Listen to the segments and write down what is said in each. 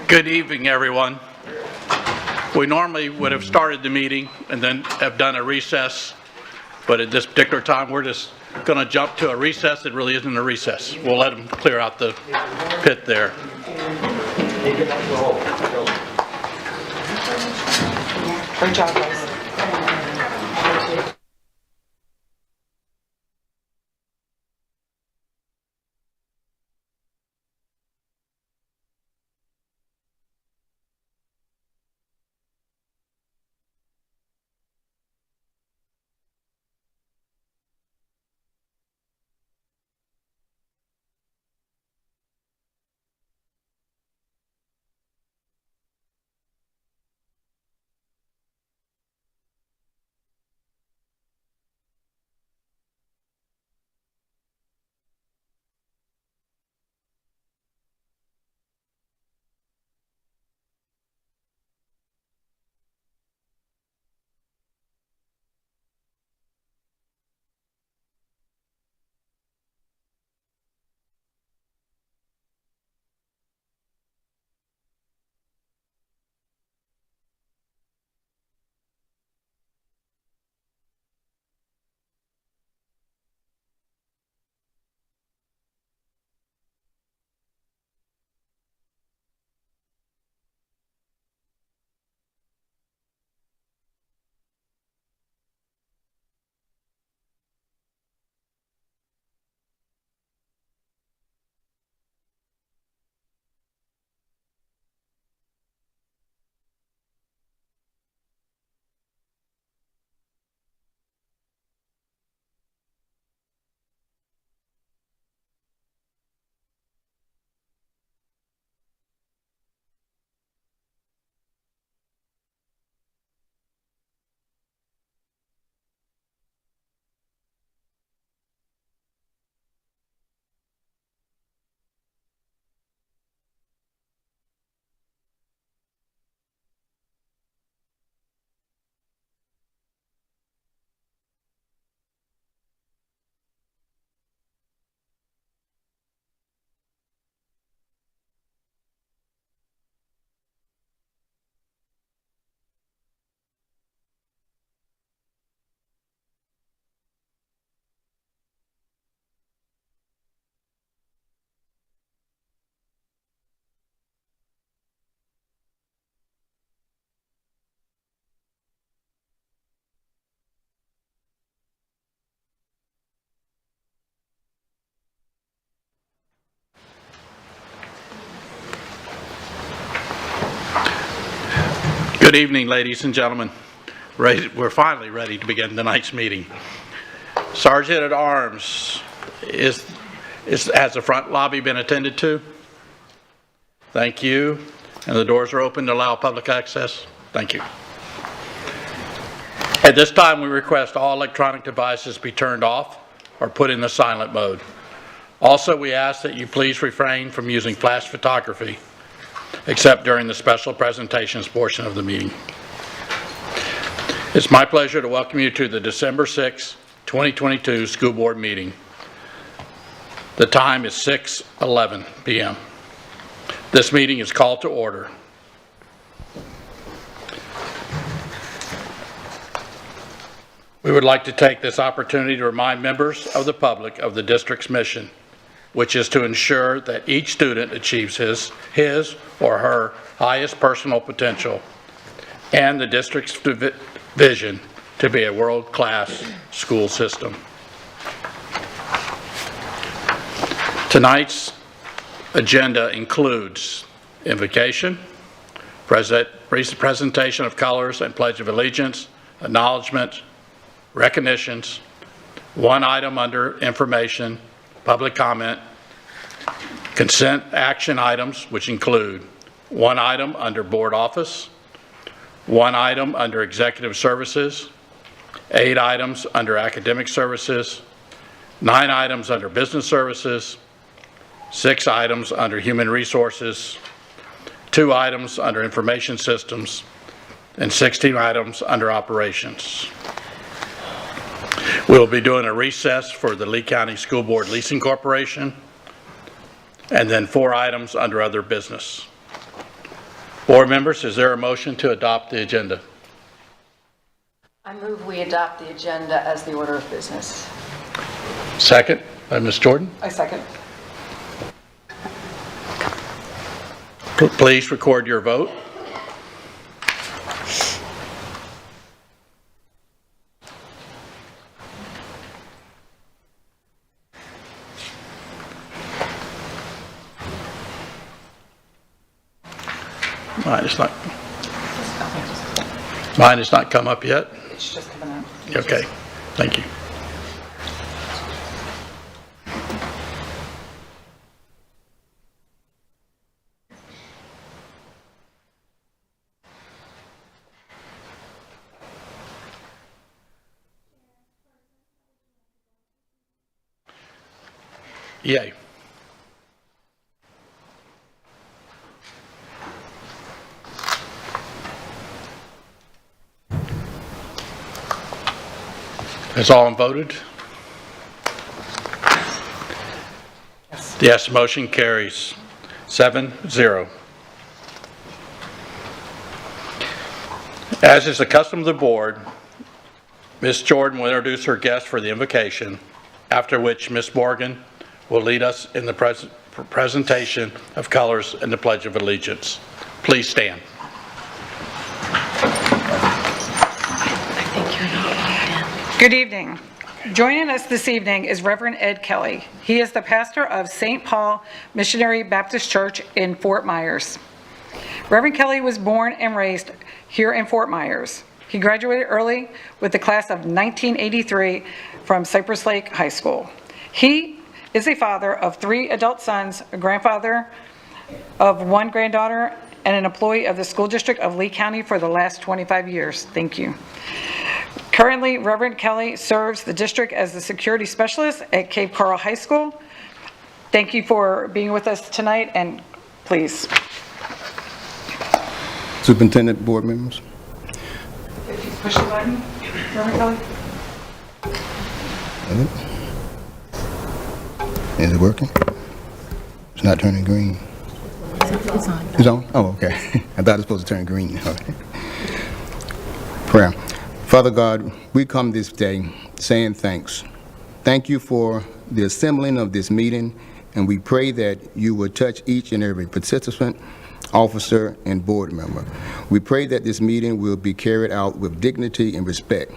Good evening, everyone. We normally would have started the meeting and then have done a recess, but at this particular time, we're just going to jump to a recess that really isn't a recess. We'll let them clear out the pit there. Great job, guys. Good evening, ladies and gentlemen. We're finally ready to begin tonight's meeting. Sergeant at Arms, has the front lobby been attended to? Thank you. And the doors are open to allow public access? Thank you. At this time, we request all electronic devices be turned off or put in the silent mode. Also, we ask that you please refrain from using flash photography, except during the special presentations portion of the meeting. It's my pleasure to welcome you to the December 6, 2022 school board meeting. The time is 6:11 p.m. This meeting is called to order. We would like to take this opportunity to remind members of the public of the district's mission, which is to ensure that each student achieves his or her highest personal potential, and the district's vision to be a world-class school system. Tonight's agenda includes invocation, presentation of colors and pledge of allegiance, acknowledgement, recognitions, one item under information, public comment, consent action items, which include one item under board office, one item under executive services, 8 items under academic services, 9 items under business services, 6 items under human resources, 2 items under information systems, and 16 items under operations. We'll be doing a recess for the Lee County School Board Leasing Corporation. and then 4 items under other business. Board members, is there a motion to adopt the agenda? I move we adopt the agenda as the order of business. Second by Ms. Jordan. I second. Please record your vote. Mine has not come up yet. It's just coming out. Okay, thank you. Yay. Has all voted? Yes, motion carries 7-0. As is the custom of the board, Ms. Jordan will introduce her guest for the invocation, after which Ms. Morgan will lead us in the presentation of colors and the Pledge of Allegiance. Please stand. Good evening. Joining us this evening is Reverend Ed Kelly. He is the pastor of St. Paul Missionary Baptist Church in Fort Myers. Reverend Kelly was born and raised here in Fort Myers. He graduated early with the class of 1983 from Cypress Lake High School. He is a father of 3 adult sons, a grandfather of 1 granddaughter, and an employee of the School District of Lee County for the last 25 years. Thank you. Currently, Reverend Kelly serves the district as the security specialist at Cape Coral High School. Thank you for being with us tonight, and please. Superintendent, board members. If you push the button, Reverend Kelly. Is it working? It's not turning green. It's on. It's on? Oh, okay. I thought it was supposed to turn green. Okay. Prayer. Father God, we come this day saying thanks. Thank you for the assembling of this meeting, and we pray that you will touch each and every participant, officer, and board member. We pray that this meeting will be carried out with dignity and respect.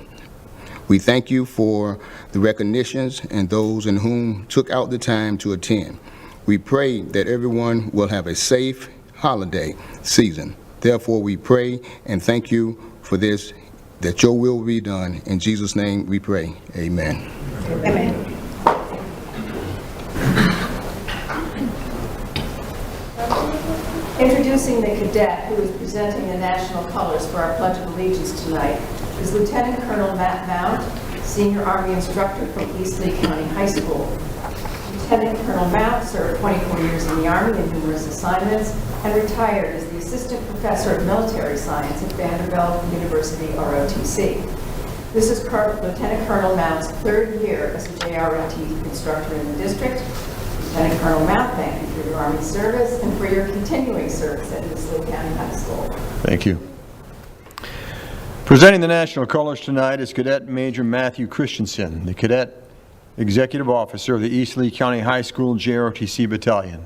We thank you for the recognitions and those in whom took out the time to attend. We pray that everyone will have a safe holiday season. Therefore, we pray and thank you for this, that your will be done. In Jesus' name we pray. Amen. Amen. Introducing the cadet who is presenting the national colors for our Pledge of Allegiance tonight is Lieutenant Colonel Matt Mount, Senior Army Instructor from East Lee County High School. Lieutenant Colonel Mount served 24 years in the Army in numerous assignments and retired as the Assistant Professor of Military Science at Vanderbilt University, ROTC. This is Lieutenant Colonel Mount's 3rd year as a JROTC instructor in the district. Lieutenant Colonel Mount, thank you for your Army service and for your continuing service at East Lee County High School. Thank you. Presenting the national colors tonight is Cadet Major Matthew Christensen, the Cadet Executive Officer of the East Lee County High School JROTC Battalion.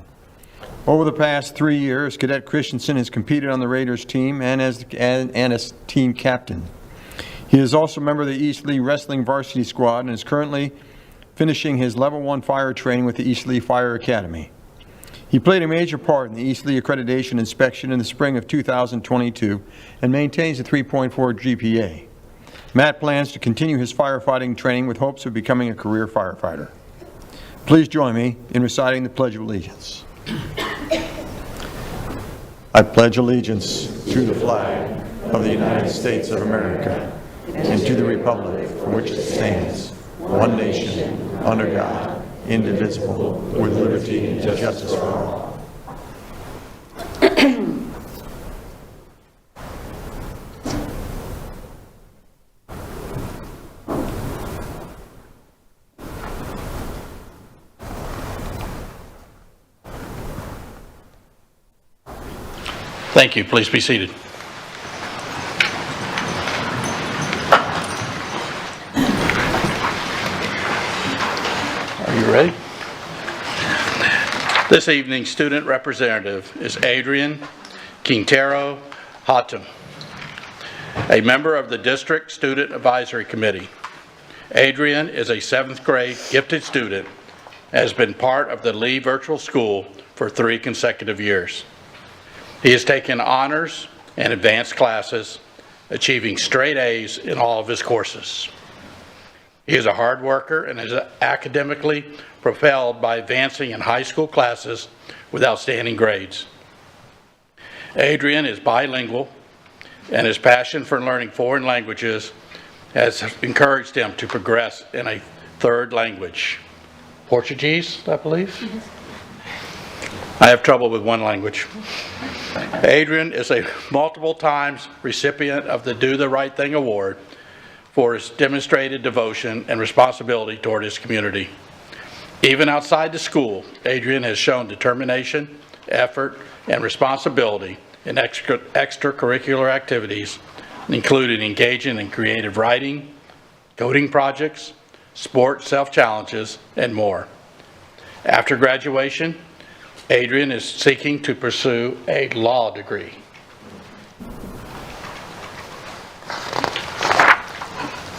Over the past 3 years, Cadet Christensen has competed on the Raiders team and as team captain. He is also a member of the East Lee Wrestling Varsity Squad and is currently finishing his Level 1 fire training with the East Lee Fire Academy. He played a major part in the East Lee accreditation inspection in the spring of 2022 and maintains a 3.4 GPA. Matt plans to continue his firefighting training with hopes of becoming a career firefighter. Please join me in reciting the Pledge of Allegiance. I pledge allegiance to the flag of the United States of America and to the republic for which it stands, one nation, under God, indivisible, with liberty and justice for all. Thank you. Please be seated. Are you ready? This evening's student representative is Adrian Quintero Hatem, a member of the District Student Advisory Committee. Adrian is a 7th grade gifted student and has been part of the Lee Virtual School for 3 consecutive years. He has taken honors and advanced classes, achieving straight A's in all of his courses. He is a hard worker and is academically propelled by advancing in high school classes with outstanding grades. Adrian is bilingual, and his passion for learning foreign languages has encouraged him to progress in a 3rd language. Portuguese, I believe? I have trouble with 1 language. Adrian is a multiple times recipient of the Do the Right Thing Award for his demonstrated devotion and responsibility toward his community. Even outside the school, Adrian has shown determination, effort, and responsibility in extracurricular activities, including engaging in creative writing, coding projects, sports self-challenges, and more. After graduation, Adrian is seeking to pursue a law degree.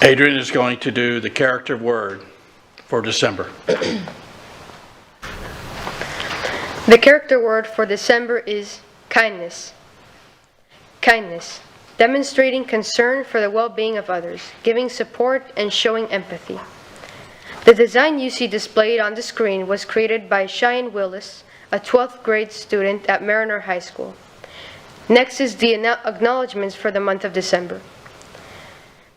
Adrian is going to do the character word for December. The character word for December is kindness. Kindness, demonstrating concern for the well-being of others, giving support and showing empathy. The design you see displayed on the screen was created by Cheyenne Willis, a 12th grade student at Mariner High School. Next is the acknowledgments for the month of December.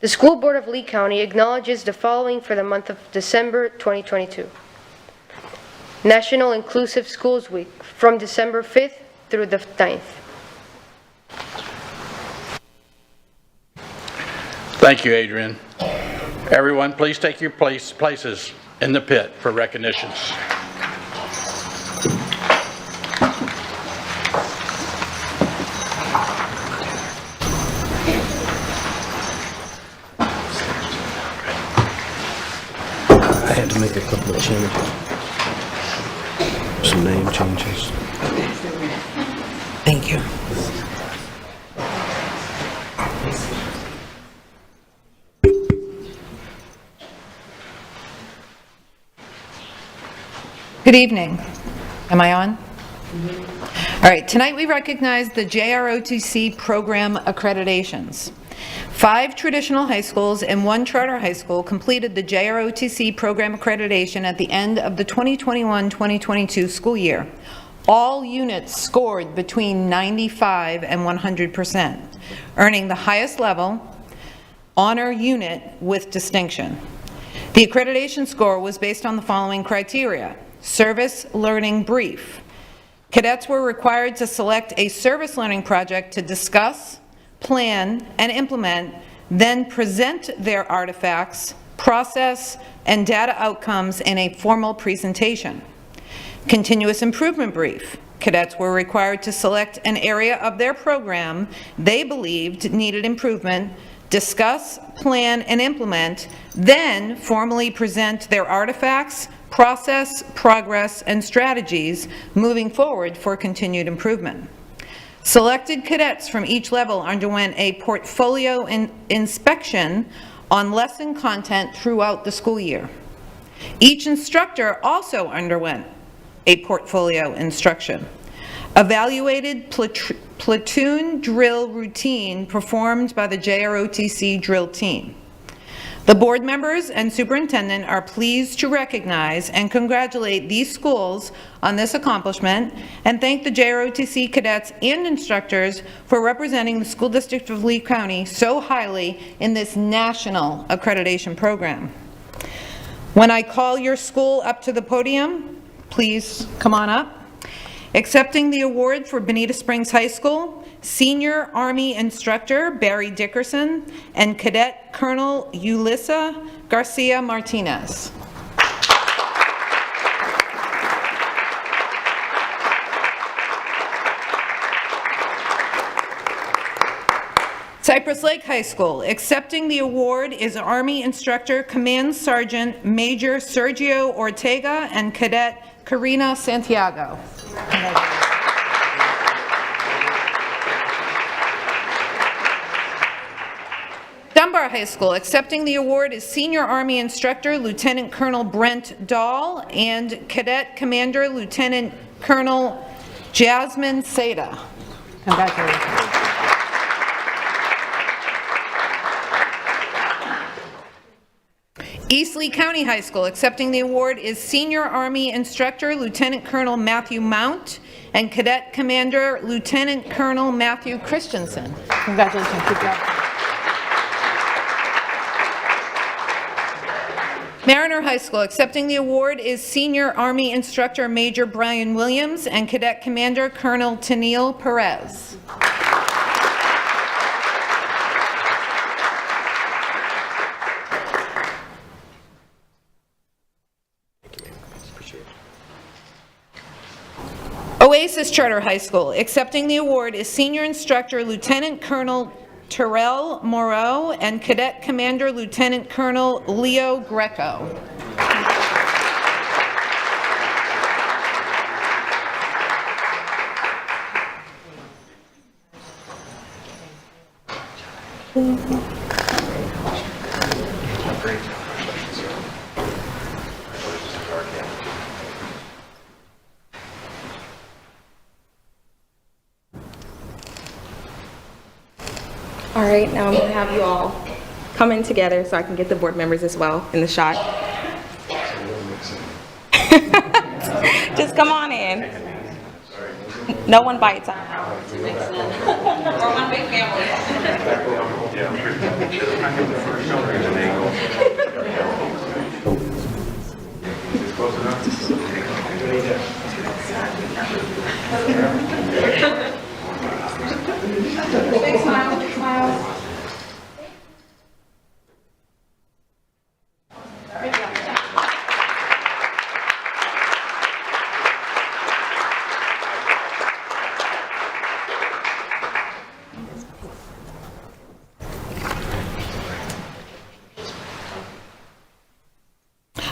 The School Board of Lee County acknowledges the following for the month of December 2022. National Inclusive Schools Week from December 5th through the 9th. Thank you, Adrian. Everyone, please take your places in the pit for recognitions. I had to make a couple of changes. Some name changes. Thank you. Good evening. Am I on? All right, tonight we recognize the JROTC program accreditations. 5 traditional high schools and 1 charter high school completed the JROTC program accreditation at the end of the 2021-2022 school year. All units scored between 95 and 100%, earning the highest level honor unit with distinction. The accreditation score was based on the following criteria: service learning brief. Cadets were required to select a service learning project to discuss, plan, and implement, then present their artifacts, process, and data outcomes in a formal presentation. Continuous improvement brief. Cadets were required to select an area of their program they believed needed improvement, discuss, plan, and implement, then formally present their artifacts, process, progress, and strategies moving forward for continued improvement. Selected cadets from each level underwent a portfolio inspection on lesson content throughout the school year. Each instructor also underwent a portfolio instruction. Evaluated platoon drill routine performed by the JROTC drill team. The board members and superintendent are pleased to recognize and congratulate these schools on this accomplishment and thank the JROTC cadets and instructors for representing the School District of Lee County so highly in this national accreditation program. When I call your school up to the podium, please come on up. Accepting the award for Bonita Springs High School, Senior Army Instructor Barry Dickerson and Cadet Colonel Ulissa Garcia Martinez. Cypress Lake High School, accepting the award is Army Instructor Command Sergeant Major Sergio Ortega and Cadet Karina Santiago. Dunbar High School, accepting the award is Senior Army Instructor Lieutenant Colonel Brent Dahl and Cadet Commander Lieutenant Colonel Jasmine Seda. Congratulations. East Lee County High School, accepting the award is Senior Army Instructor Lieutenant Colonel Matthew Mount and Cadet Commander Lieutenant Colonel Matthew Christensen. Congratulations. Good job. Mariner High School, accepting the award is Senior Army Instructor Major Brian Williams and Cadet Commander Colonel Tennille Perez. Oasis Charter High School, accepting the award is Senior Instructor Lieutenant Colonel Terrell Moreau and Cadet Commander Lieutenant Colonel Leo Greco. All right, now I'm going to have you all come in together so I can get the board members as well in the shot. Just come on in. No one bites. We're one big family. Big smile, big smile.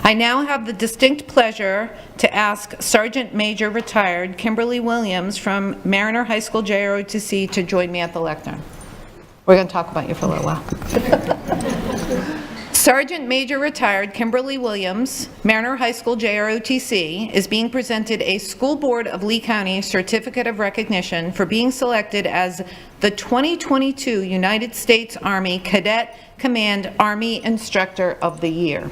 I now have the distinct pleasure to ask Sergeant Major Retired Kimberly Williams from Mariner High School JROTC to join me at the lectern. We're going to talk about you for a little while. Sergeant Major Retired Kimberly Williams, Mariner High School JROTC, is being presented a School Board of Lee County Certificate of Recognition for being selected as the 2022 United States Army Cadet Command Army Instructor of the Year.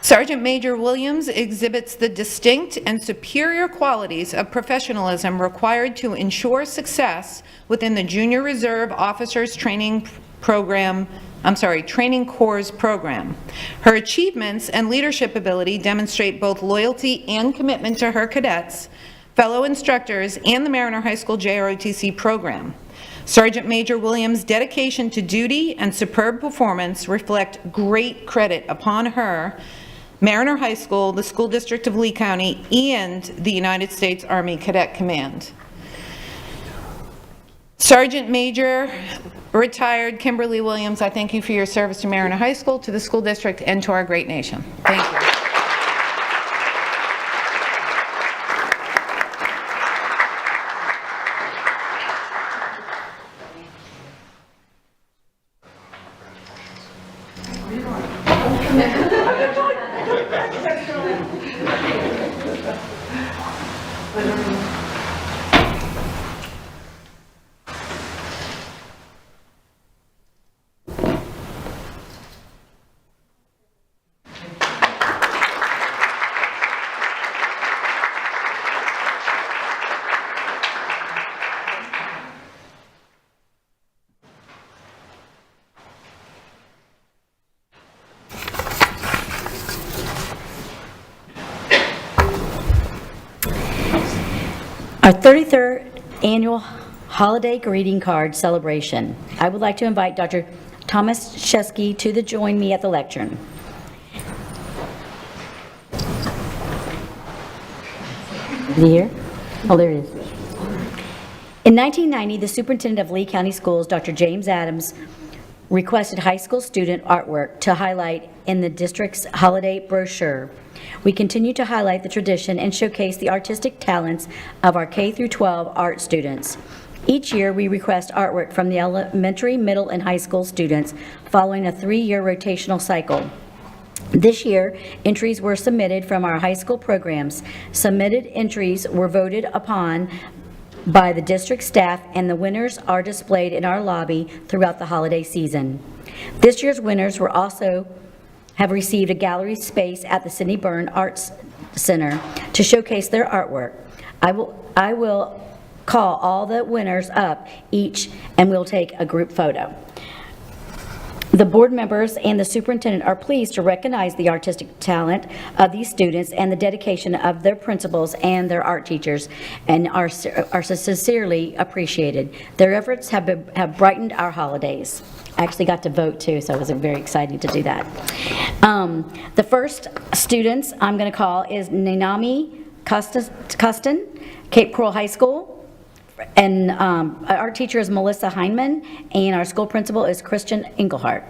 Sergeant Major Williams exhibits the distinct and superior qualities of professionalism required to ensure success within the Junior Reserve Officers Training Corps program. Her achievements and leadership ability demonstrate both loyalty and commitment to her cadets, fellow instructors, and the Mariner High School JROTC program. Sergeant Major Williams' dedication to duty and superb performance reflect great credit upon her, Mariner High School, the School District of Lee County, and the United States Army Cadet Command. Sergeant Major Retired Kimberly Williams, I thank you for your service to Mariner High School, to the school district, and to our great nation. Thank you. Our 33rd annual holiday greeting card celebration. I would like to invite Dr. Thomas Shesky to join me at the lectern. Is he here? Oh, there he is. In 1990, the superintendent of Lee County Schools, Dr. James Adams, requested high school student artwork to highlight in the district's holiday brochure. We continue to highlight the tradition and showcase the artistic talents of our K-12 art students. Each year, we request artwork from the elementary, middle, and high school students following a 3-year rotational cycle. This year, entries were submitted from our high school programs. Submitted entries were voted upon by the district staff, and the winners are displayed in our lobby throughout the holiday season. This year's winners were also have received a gallery space at the Sidney Byrne Arts Center to showcase their artwork. I will call all the winners up each, and we'll take a group photo. The board members and the superintendent are pleased to recognize the artistic talent of these students and the dedication of their principals and their art teachers, and are sincerely appreciated. Their efforts have brightened our holidays. I actually got to vote too, so it was very exciting to do that. The first students I'm going to call is Nanami Custon, Cape Coral High School. And our teacher is Melissa Heineman, and our school principal is Christian Engelhardt.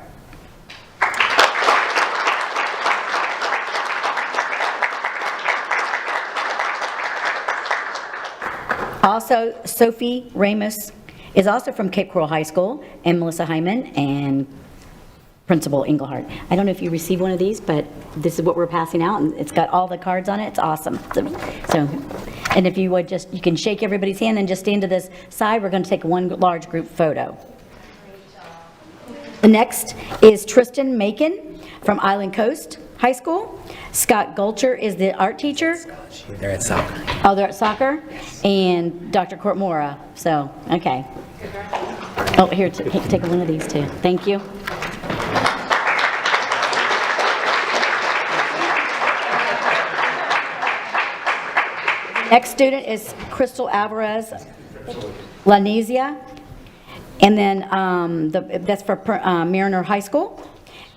Also, Sophie Ramos is also from Cape Coral High School, and Melissa Hyman and Principal Engelhardt. I don't know if you received one of these, but this is what we're passing out, and it's got all the cards on it. It's awesome. So, and if you would just, you can shake everybody's hand and just stand to this side. We're going to take one large group photo. The next is Tristan Macon from Island Coast High School. Scott Gulcher is the art teacher. They're at soccer. Oh, they're at soccer. And Dr. Courtmora. So, okay. Oh, here, take one of these too. Thank you. Next student is Crystal Alvarez Lanezia, and then that's for Mariner High School.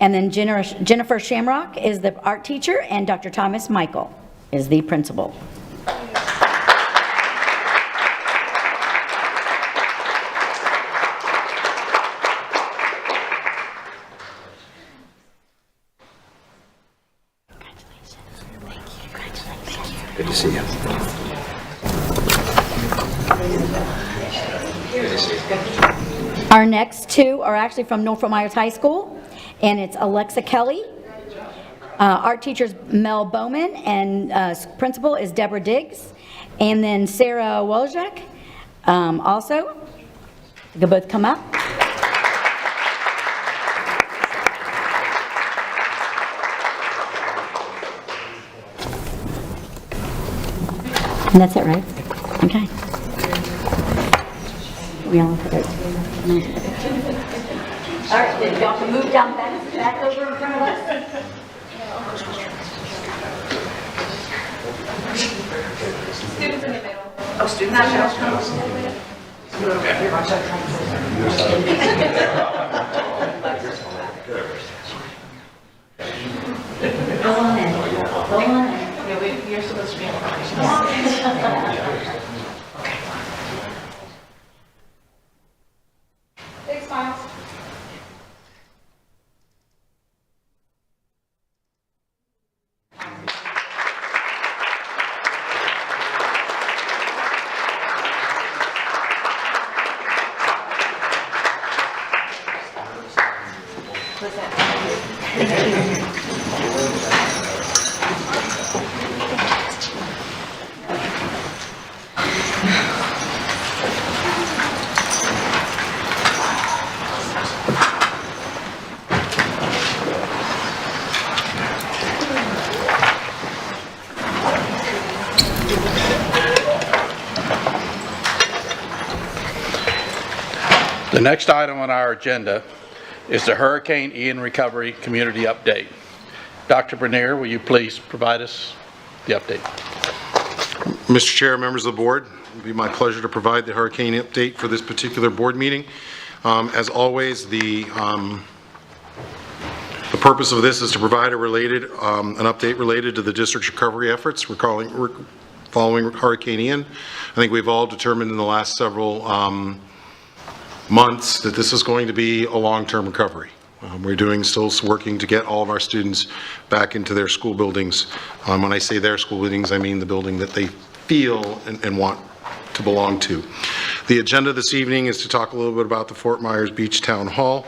And then Jennifer Shamrock is the art teacher, and Dr. Thomas Michael is the principal. Good to see you. Our next two are actually from Norfolk Myers High School, and it's Alexa Kelly. Art teacher's Mel Bowman, and principal is Deborah Diggs. And then Sarah Wojak also. They can both come up. And that's it, right? Okay. We all put it. All right, then y'all can move down back over in front of us. Students in the middle. Oh, students in the middle. Go on in. Go on in. Yeah, you're supposed to be on the Big smiles. The next item on our agenda is the Hurricane Ian Recovery Community Update. Dr. Bernier, will you please provide us the update? Mr. Chair, members of the board, it will be my pleasure to provide the hurricane update for this particular board meeting. As always, the purpose of this is to provide an update related to the district's recovery efforts, following Hurricane Ian. I think we've all determined in the last several months that this is going to be a long-term recovery. We're still working to get all of our students back into their school buildings. When I say their school buildings, I mean the building that they feel and want to belong to. The agenda this evening is to talk a little bit about the Fort Myers Beach Town Hall,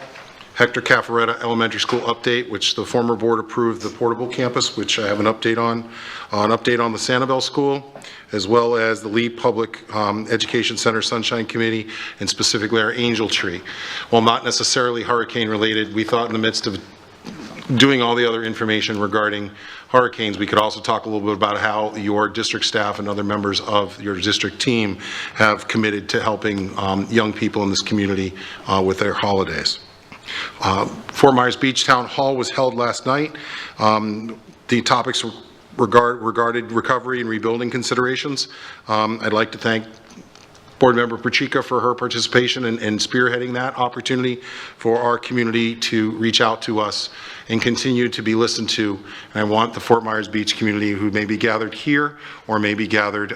Hector Caffaretta Elementary School update, which the former board approved the portable campus, which I have an update on the Sanibel School, as well as the Lee Public Education Center Sunshine Committee, and specifically our Angel Tree. While not necessarily hurricane related, we thought in the midst of doing all the other information regarding hurricanes, we could also talk a little bit about how your district staff and other members of your district team have committed to helping young people in this community with their holidays. Fort Myers Beach Town Hall was held last night. The topics regarded recovery and rebuilding considerations. I'd like to thank Board Member Pacheco for her participation and spearheading that opportunity for our community to reach out to us and continue to be listened to. And I want the Fort Myers Beach community who may be gathered here or may be gathered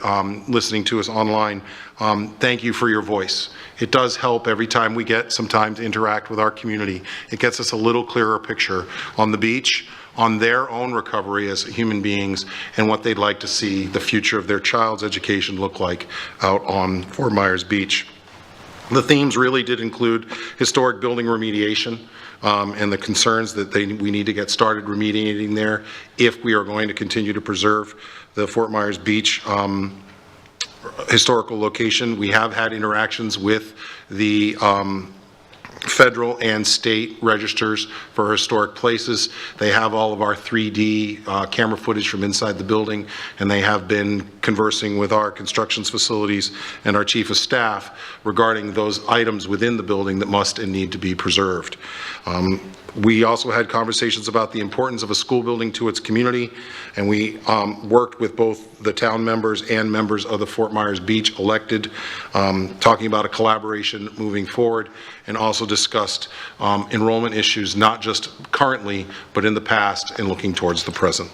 listening to us online, thank you for your voice. It does help every time we get some time to interact with our community. It gets us a little clearer picture on the beach, on their own recovery as human beings, and what they'd like to see the future of their child's education look like out on Fort Myers Beach. The themes really did include historic building remediation and the concerns that we need to get started remediating there if we are going to continue to preserve the Fort Myers Beach historical location. We have had interactions with the federal and state registers for historic places. They have all of our 3D camera footage from inside the building, and they have been conversing with our constructions facilities and our chief of staff regarding those items within the building that must and need to be preserved. We also had conversations about the importance of a school building to its community, and we worked with both the town members and members of the Fort Myers Beach elected, talking about a collaboration moving forward, and also discussed enrollment issues, not just currently, but in the past and looking towards the present.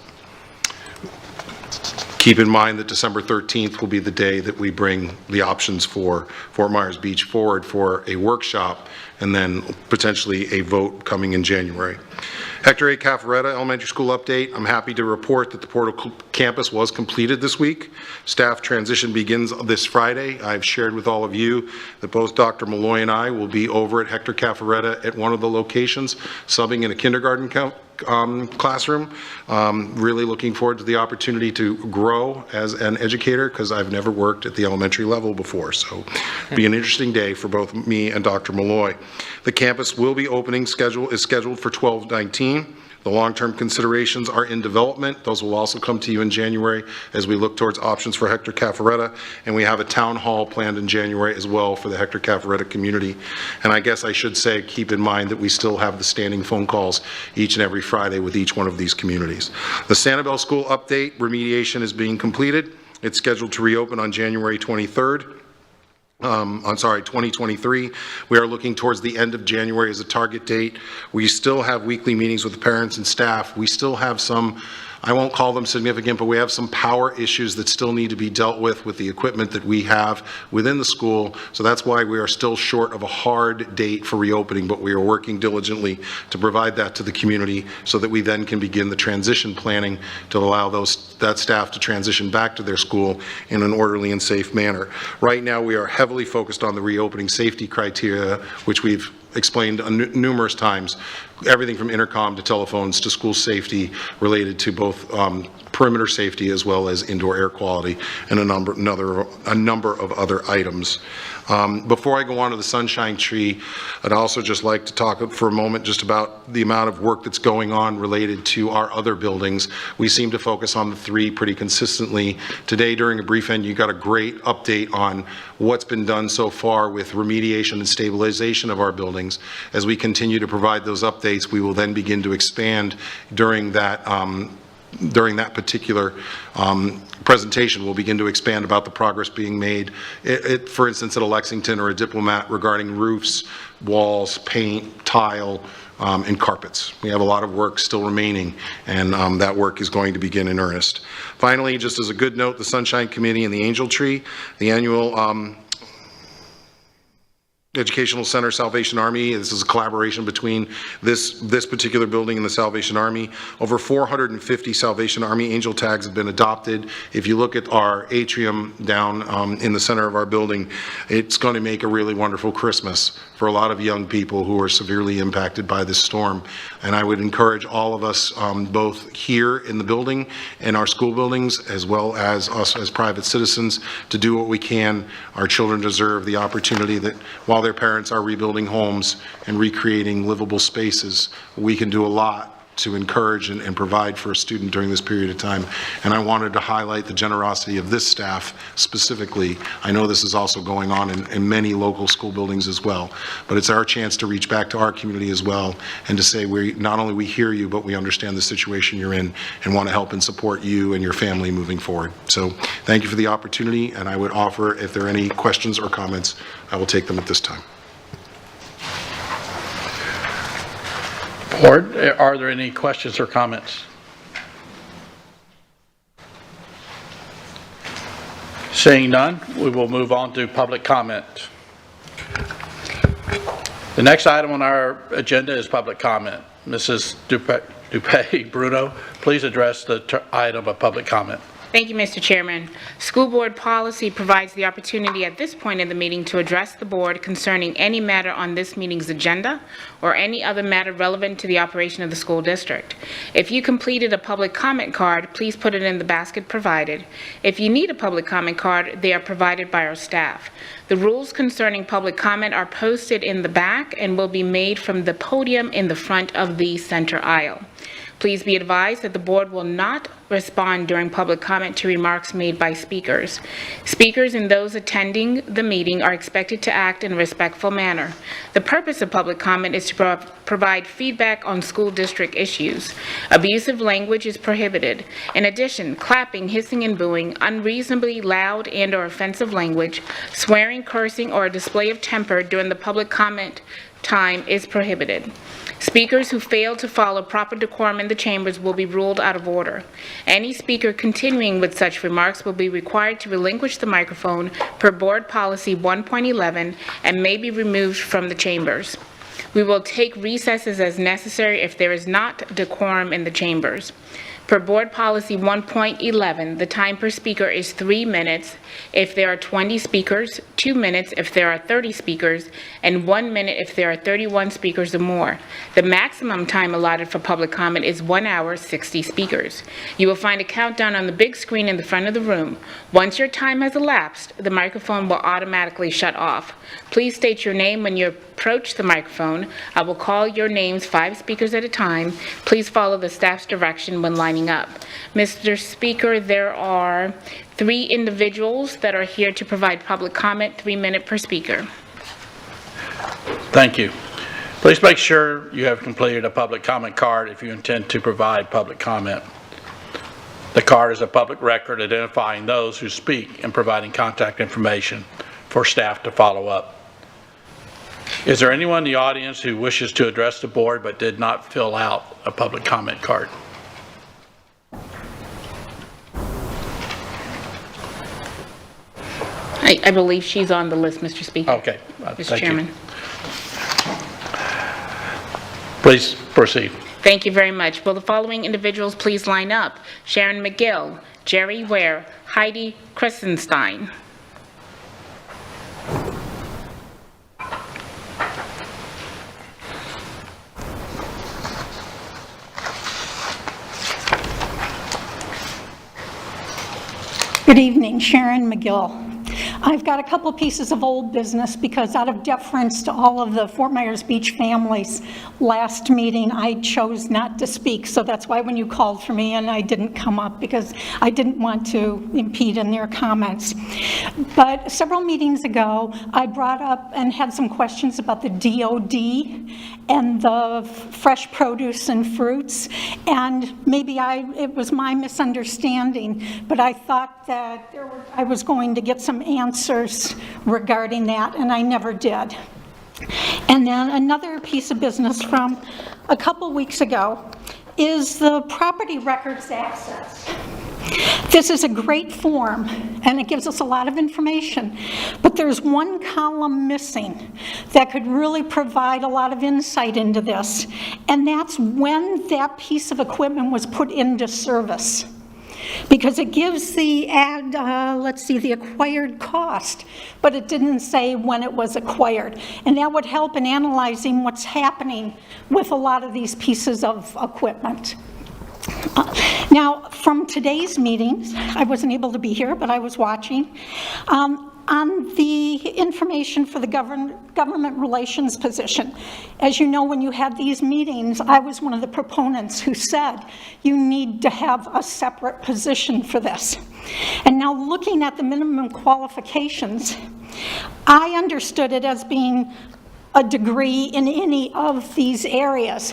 Keep in mind that December 13th will be the day that we bring the options for Fort Myers Beach forward for a workshop and then potentially a vote coming in January. Hector A. Caffaretta Elementary School update. I'm happy to report that the portal campus was completed this week. Staff transition begins this Friday. I've shared with all of you that both Dr. Malloy and I will be over at Hector Caffaretta at one of the locations, subbing in a kindergarten classroom. Really looking forward to the opportunity to grow as an educator because I've never worked at the elementary level before. So it'll be an interesting day for both me and Dr. Malloy. The campus will be opening is scheduled for 12/19. The long-term considerations are in development. Those will also come to you in January as we look towards options for Hector Caffaretta, and we have a town hall planned in January as well for the Hector Caffaretta community. And I guess I should say, keep in mind that we still have the standing phone calls each and every Friday with each one of these communities. The Sanibel School update, remediation is being completed. It's scheduled to reopen on January 23rd. 2023. We are looking towards the end of January as a target date. We still have weekly meetings with the parents and staff. We still have some, I won't call them significant, but we have some power issues that still need to be dealt with the equipment that we have within the school. So that's why we are still short of a hard date for reopening, but we are working diligently to provide that to the community so that we then can begin the transition planning to allow that staff to transition back to their school in an orderly and safe manner. Right now, we are heavily focused on the reopening safety criteria, which we've explained numerous times, everything from intercom to telephones to school safety related to both perimeter safety as well as indoor air quality and a number of other items. Before I go on to the Sunshine Tree, I'd also just like to talk for a moment just about the amount of work that's going on related to our other buildings. We seem to focus on the three pretty consistently. Today during a briefing, you got a great update on what's been done so far with remediation and stabilization of our buildings. As we continue to provide those updates, we will then begin to expand during that particular presentation. We'll begin to expand about the progress being made, for instance, at a Lexington or a Diplomat regarding roofs, walls, paint, tile, and carpets. We have a lot of work still remaining, and that work is going to begin in earnest. Finally, just as a good note, the Sunshine Committee and the Angel Tree, the annual Educational Center Salvation Army. This is a collaboration between this particular building and the Salvation Army. Over 450 Salvation Army angel tags have been adopted. If you look at our atrium down in the center of our building, it's going to make a really wonderful Christmas for a lot of young people who are severely impacted by this storm. And I would encourage all of us, both here in the building and our school buildings, as well as us as private citizens, to do what we can. Our children deserve the opportunity that while their parents are rebuilding homes and recreating livable spaces, we can do a lot to encourage and provide for a student during this period of time. And I wanted to highlight the generosity of this staff specifically. I know this is also going on in many local school buildings as well, but it's our chance to reach back to our community as well and to say not only we hear you, but we understand the situation you're in and want to help and support you and your family moving forward. So thank you for the opportunity, and I would offer, if there are any questions or comments, I will take them at this time. Board, are there any questions or comments? Seeing none, we will move on to public comment. The next item on our agenda is public comment. Mrs. Dupe Bruno, please address the item of public comment. Thank you, Mr. Chairman. School board policy provides the opportunity at this point in the meeting to address the board concerning any matter on this meeting's agenda or any other matter relevant to the operation of the school district. If you completed a public comment card, please put it in the basket provided. If you need a public comment card, they are provided by our staff. The rules concerning public comment are posted in the back and will be made from the podium in the front of the center aisle. Please be advised that the board will not respond during public comment to remarks made by speakers. Speakers and those attending the meeting are expected to act in a respectful manner. The purpose of public comment is to provide feedback on school district issues. Abusive language is prohibited. In addition, clapping, hissing, and booing, unreasonably loud and/or offensive language, swearing, cursing, or a display of temper during the public comment time is prohibited. Speakers who fail to follow proper decorum in the chambers will be ruled out of order. Any speaker continuing with such remarks will be required to relinquish the microphone per Board Policy 1.11 and may be removed from the chambers. We will take recesses as necessary if there is not decorum in the chambers. Per Board Policy 1.11, the time per speaker is 3 minutes if there are 20 speakers, 2 minutes if there are 30 speakers, and 1 minute if there are 31 speakers or more. The maximum time allotted for public comment is 1 hour, 60 speakers. You will find a countdown on the big screen in the front of the room. Once your time has elapsed, the microphone will automatically shut off. Please state your name when you approach the microphone. I will call your names 5 speakers at a time. Please follow the staff's direction when lining up. Mr. Speaker, there are 3 individuals that are here to provide public comment, 3 minutes per speaker. Thank you. Please make sure you have completed a public comment card if you intend to provide public comment. The card is a public record identifying those who speak and providing contact information for staff to follow up. Is there anyone in the audience who wishes to address the board but did not fill out a public comment card? I believe she's on the list, Mr. Speaker. Okay. Mr. Chairman. Please proceed. Thank you very much. Will the following individuals please line up? Sharon McGill, Jerry Ware, Heidi Christenstein. Good evening, Sharon McGill. I've got a couple pieces of old business because out of deference to all of the Fort Myers Beach families, last meeting I chose not to speak. So that's why when you called for me and I didn't come up because I didn't want to impede in their comments. But several meetings ago, I brought up and had some questions about the DOD and the fresh produce and fruits. And maybe it was my misunderstanding, but I thought that I was going to get some answers regarding that, and I never did. And then another piece of business from a couple weeks ago is the property records access. This is a great form, and it gives us a lot of information, but there's one column missing that could really provide a lot of insight into this, and that's when that piece of equipment was put into service. Because it gives the the acquired cost, but it didn't say when it was acquired. And that would help in analyzing what's happening with a lot of these pieces of equipment. Now, from today's meetings, I wasn't able to be here, but I was watching, on the information for the government relations position. As you know, when you had these meetings, I was one of the proponents who said you need to have a separate position for this. And now looking at the minimum qualifications, I understood it as being a degree in any of these areas.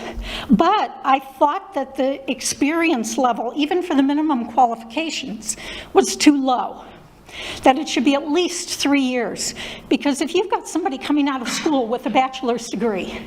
But I thought that the experience level, even for the minimum qualifications, was too low. That it should be at least 3 years. Because if you've got somebody coming out of school with a bachelor's degree,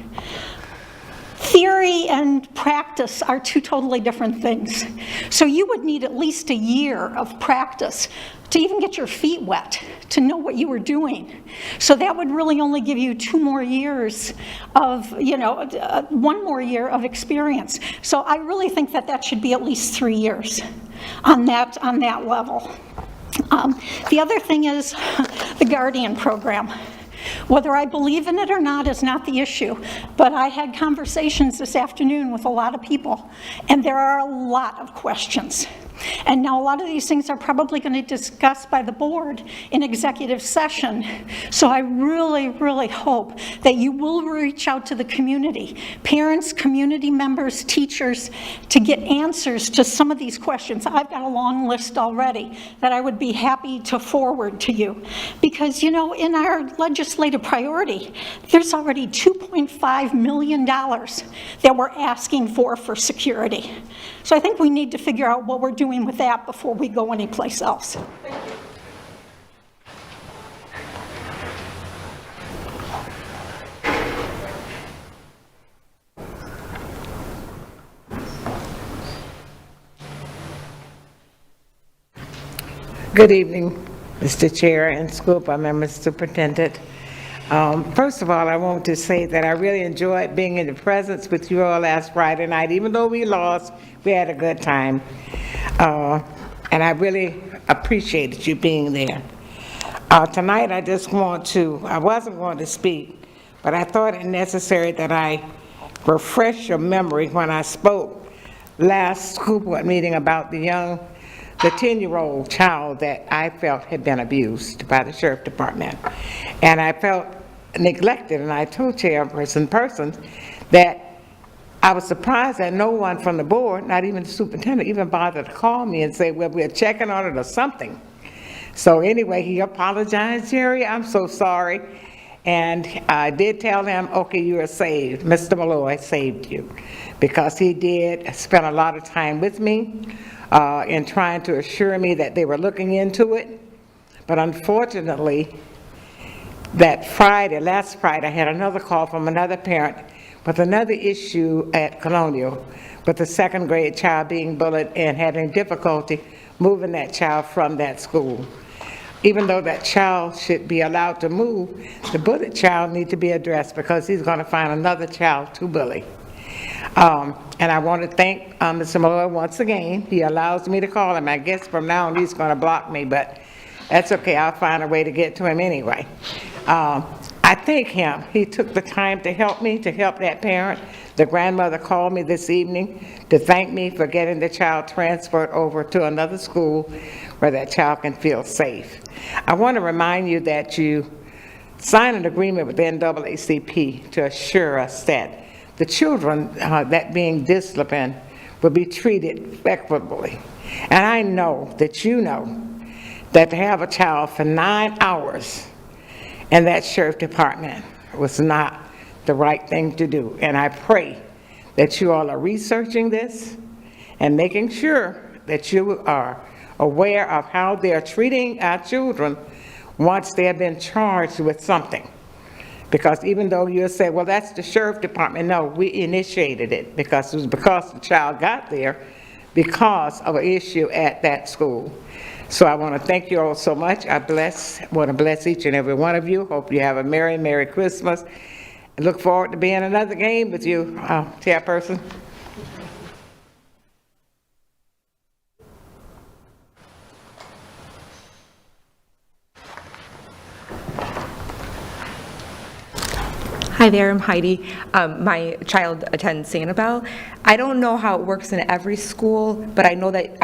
theory and practice are two totally different things. So you would need at least a year of practice to even get your feet wet, to know what you were doing. So that would really only give you 2 more years of, 1 more year of experience. So I really think that that should be at least 3 years on that level. The other thing is the Guardian program. Whether I believe in it or not is not the issue, but I had conversations this afternoon with a lot of people, and there are a lot of questions. And now a lot of these things are probably going to be discussed by the board in executive session. So I really, really hope that you will reach out to the community, parents, community members, teachers, to get answers to some of these questions. I've got a long list already that I would be happy to forward to you. Because, in our legislative priority, there's already $2.5 million that we're asking for security. So I think we need to figure out what we're doing with that before we go anyplace else. Thank you. Good evening, Mr. Chair and school board members, superintendent. First of all, I want to say that I really enjoyed being in the presence with you all last Friday night. Even though we lost, we had a good time. And I really appreciated you being there. Tonight, I wasn't going to speak, but I thought it necessary that I refresh your memory when I spoke last school board meeting about the 10-year-old child that I felt had been abused by the sheriff department. And I felt neglected, and I told chairperson that I was surprised that no one from the board, not even the superintendent, even bothered to call me and say, well, we're checking on it or something. So anyway, he apologized, Jerry, I'm so sorry. And I did tell him, okay, you are saved. Mr. Malloy saved you. Because he did spend a lot of time with me in trying to assure me that they were looking into it. But unfortunately, last Friday, I had another call from another parent with another issue at Colonial with a 2nd grade child being bullied and having difficulty moving that child from that school. Even though that child should be allowed to move, the bullied child needs to be addressed because he's going to find another child to bully. And I want to thank Mr. Malloy once again. He allows me to call him. I guess from now on he's going to block me, but that's okay. I'll find a way to get to him anyway. I thank him. He took the time to help me, to help that parent. The grandmother called me this evening to thank me for getting the child transferred over to another school where that child can feel safe. I want to remind you that you signed an agreement with the NAACP to assure us that the children that being disciplined will be treated equitably. And I know that you know that to have a child for 9 hours in that sheriff department was not the right thing to do. And I pray that you all are researching this and making sure that you are aware of how they're treating our children once they have been charged with something. Because even though you'll say, well, that's the sheriff department, no, we initiated it because it was because the child got there because of an issue at that school. So I want to thank you all so much. I want to bless each and every one of you. Hope you have a Merry, Merry Christmas. I look forward to being in another game with you, Chairperson. Hi there, I'm Heidi. My child attends Sanibel. I don't know how it works in every school, but I know that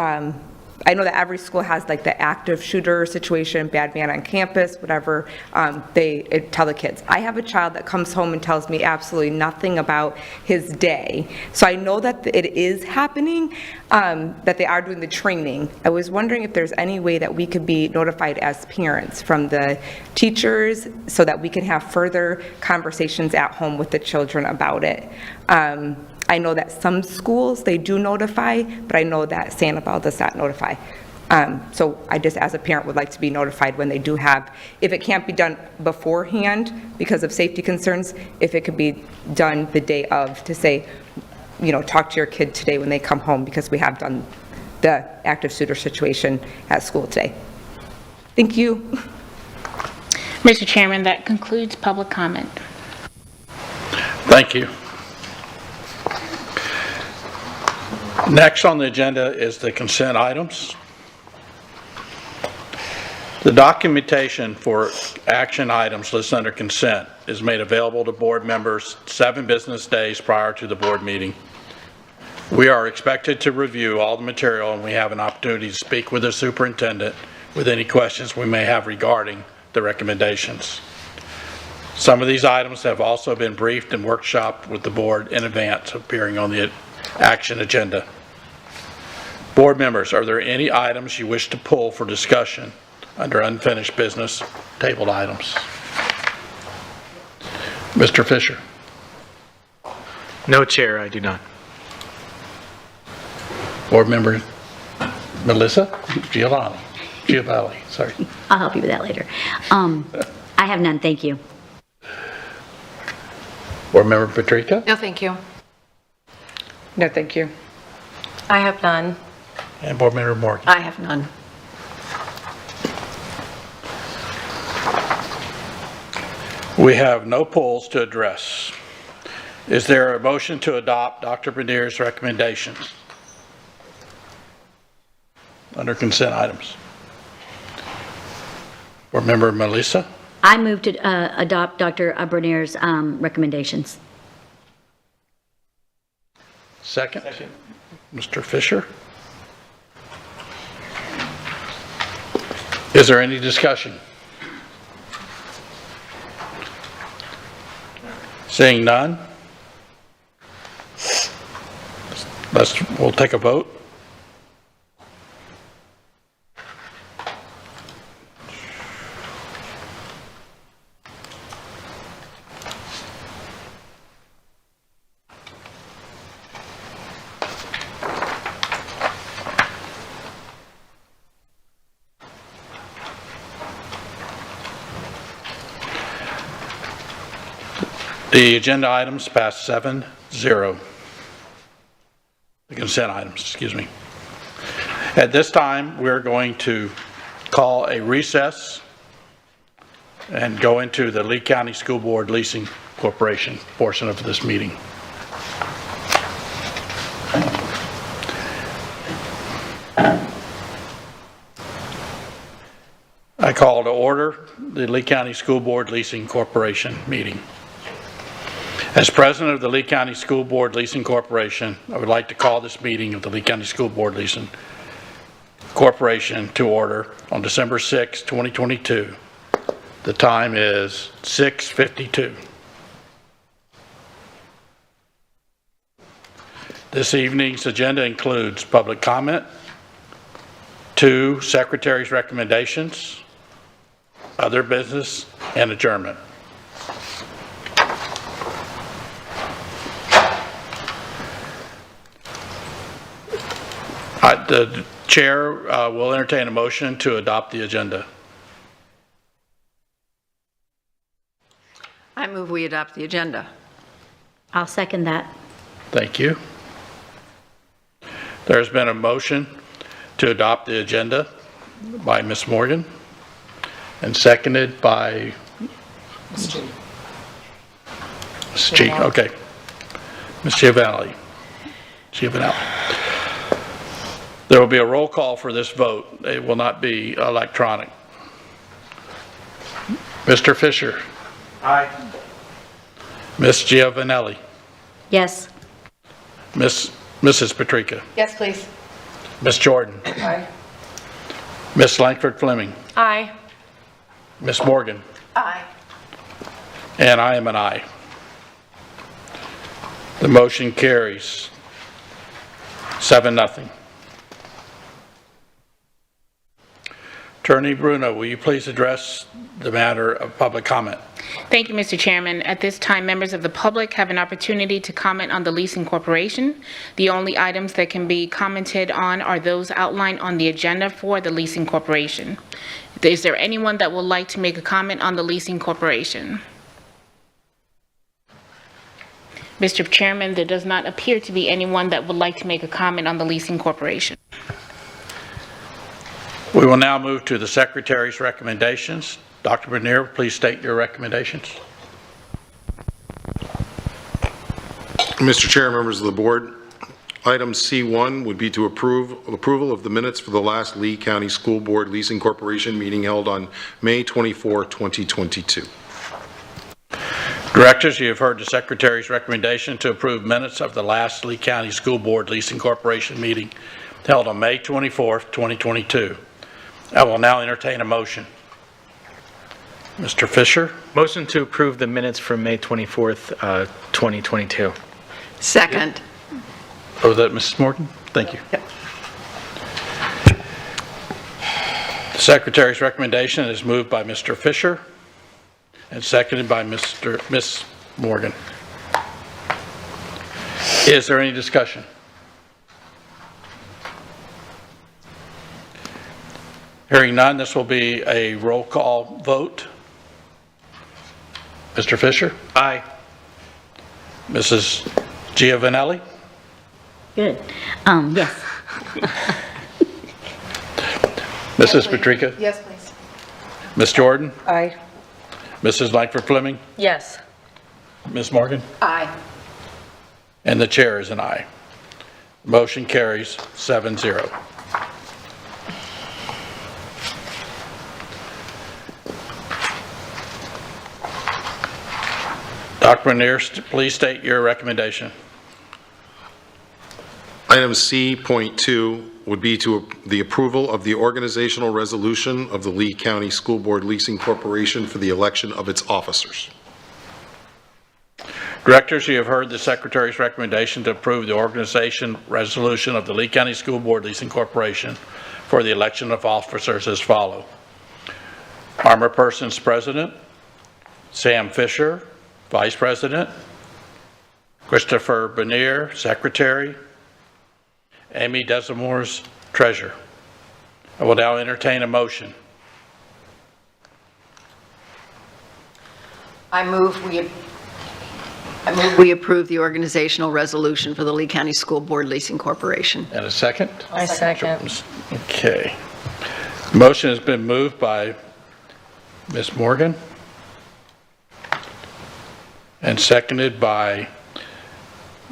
every school has like the active shooter situation, bad man on campus, whatever they tell the kids. I have a child that comes home and tells me absolutely nothing about his day. So I know that it is happening, that they are doing the training. I was wondering if there's any way that we could be notified as parents from the teachers so that we can have further conversations at home with the children about it. I know that some schools, they do notify, but I know that Sanibel does not notify. So I just, as a parent, would like to be notified when they do have, if it can't be done beforehand because of safety concerns, if it could be done the day of to say, you know, talk to your kid today when they come home because we have done the active shooter situation at school today. Thank you. Mr. Chairman, that concludes public comment. Thank you. Next on the agenda is the consent items. The documentation for action items listed under consent is made available to board members 7 business days prior to the board meeting. We are expected to review all the material, and we have an opportunity to speak with the superintendent with any questions we may have regarding the recommendations. Some of these items have also been briefed and workshopped with the board in advance of appearing on the action agenda. Board members, are there any items you wish to pull for discussion under unfinished business tabled items? Mr. Fisher. No, Chair, I do not. Board member Melissa Giovanni, sorry. I'll help you with that later. I have none, thank you. Board member Patrica. No, thank you. No, thank you. I have none. And board member Morgan. I have none. We have no polls to address. Is there a motion to adopt Dr. Bernier's recommendations under consent items? Board member Melissa. I move to adopt Dr. Bernier's recommendations. Second. Mr. Fisher. Is there any discussion? Seeing none, we'll take a vote. The agenda items pass 7-0. The consent items, excuse me. At this time, we're going to call a recess and go into the Lee County School Board Leasing Corporation portion of this meeting. I call to order the Lee County School Board Leasing Corporation meeting. As president of the Lee County School Board Leasing Corporation, I would like to call this meeting of the Lee County School Board Leasing Corporation to order on December 6, 2022. The time is 6:52. This evening's agenda includes public comment, 2 secretary's recommendations, other business, and adjournment. The chair will entertain a motion to adopt the agenda. I move we adopt the agenda. I'll second that. Thank you. There's been a motion to adopt the agenda by Ms. Morgan and seconded by Ms. G. Okay. Ms. Giovanelli. There will be a roll call for this vote. It will not be electronic. Mr. Fisher. Aye. Ms. Giovanelli. Yes. Mrs. Patrica. Yes, please. Ms. Jordan. Aye. Ms. Langford Fleming. Aye. Ms. Morgan. Aye. And I am an aye. The motion carries 7-0. Attorney Bruno, will you please address the matter of public comment? Thank you, Mr. Chairman. At this time, members of the public have an opportunity to comment on the Leasing Corporation. The only items that can be commented on are those outlined on the agenda for the Leasing Corporation. Is there anyone that would like to make a comment on the Leasing Corporation? Mr. Chairman, there does not appear to be anyone that would like to make a comment on the Leasing Corporation. We will now move to the Secretary's recommendations. Dr. Bernier, please state your recommendations. Mr. Chair, members of the board, item C1 would be to approval of the minutes for the last Lee County School Board Leasing Corporation meeting held on May 24, 2022. Directors, you have heard the Secretary's recommendation to approve minutes of the last Lee County School Board Leasing Corporation meeting held on May 24, 2022. I will now entertain a motion. Mr. Fisher? Motion to approve the minutes from May 24th, 2022. Second. Oh, was that Mrs. Morgan? Thank you. Yep. The Secretary's recommendation is moved by Mr. Fisher and seconded by Ms. Morgan. Is there any discussion? Hearing none, this will be a roll call vote. Mr. Fisher? Aye. Mrs. Giovanelli? Good. Yes. Mrs. Patrica? Yes, please. Ms. Jordan? Aye. Mrs. Langford Fleming? Yes. Ms. Morgan? Aye. And the chair is an aye. Motion carries 7-0. Dr. Bernier, please state your recommendation. Item C.2 would be to the approval of the organizational resolution of the Lee County School Board Leasing Corporation for the election of its officers. Directors, you have heard the Secretary's recommendation to approve the organization resolution of the Lee County School Board Leasing Corporation for the election of officers as follows. Armor Persons President, Sam Fisher, Vice President, Christopher Bernier, Secretary, Amy Desamores, Treasurer. I will now entertain a motion. I move we approve the organizational resolution for the Lee County School Board Leasing Corporation. And a second? I second. Okay. The motion has been moved by Ms. Morgan and seconded by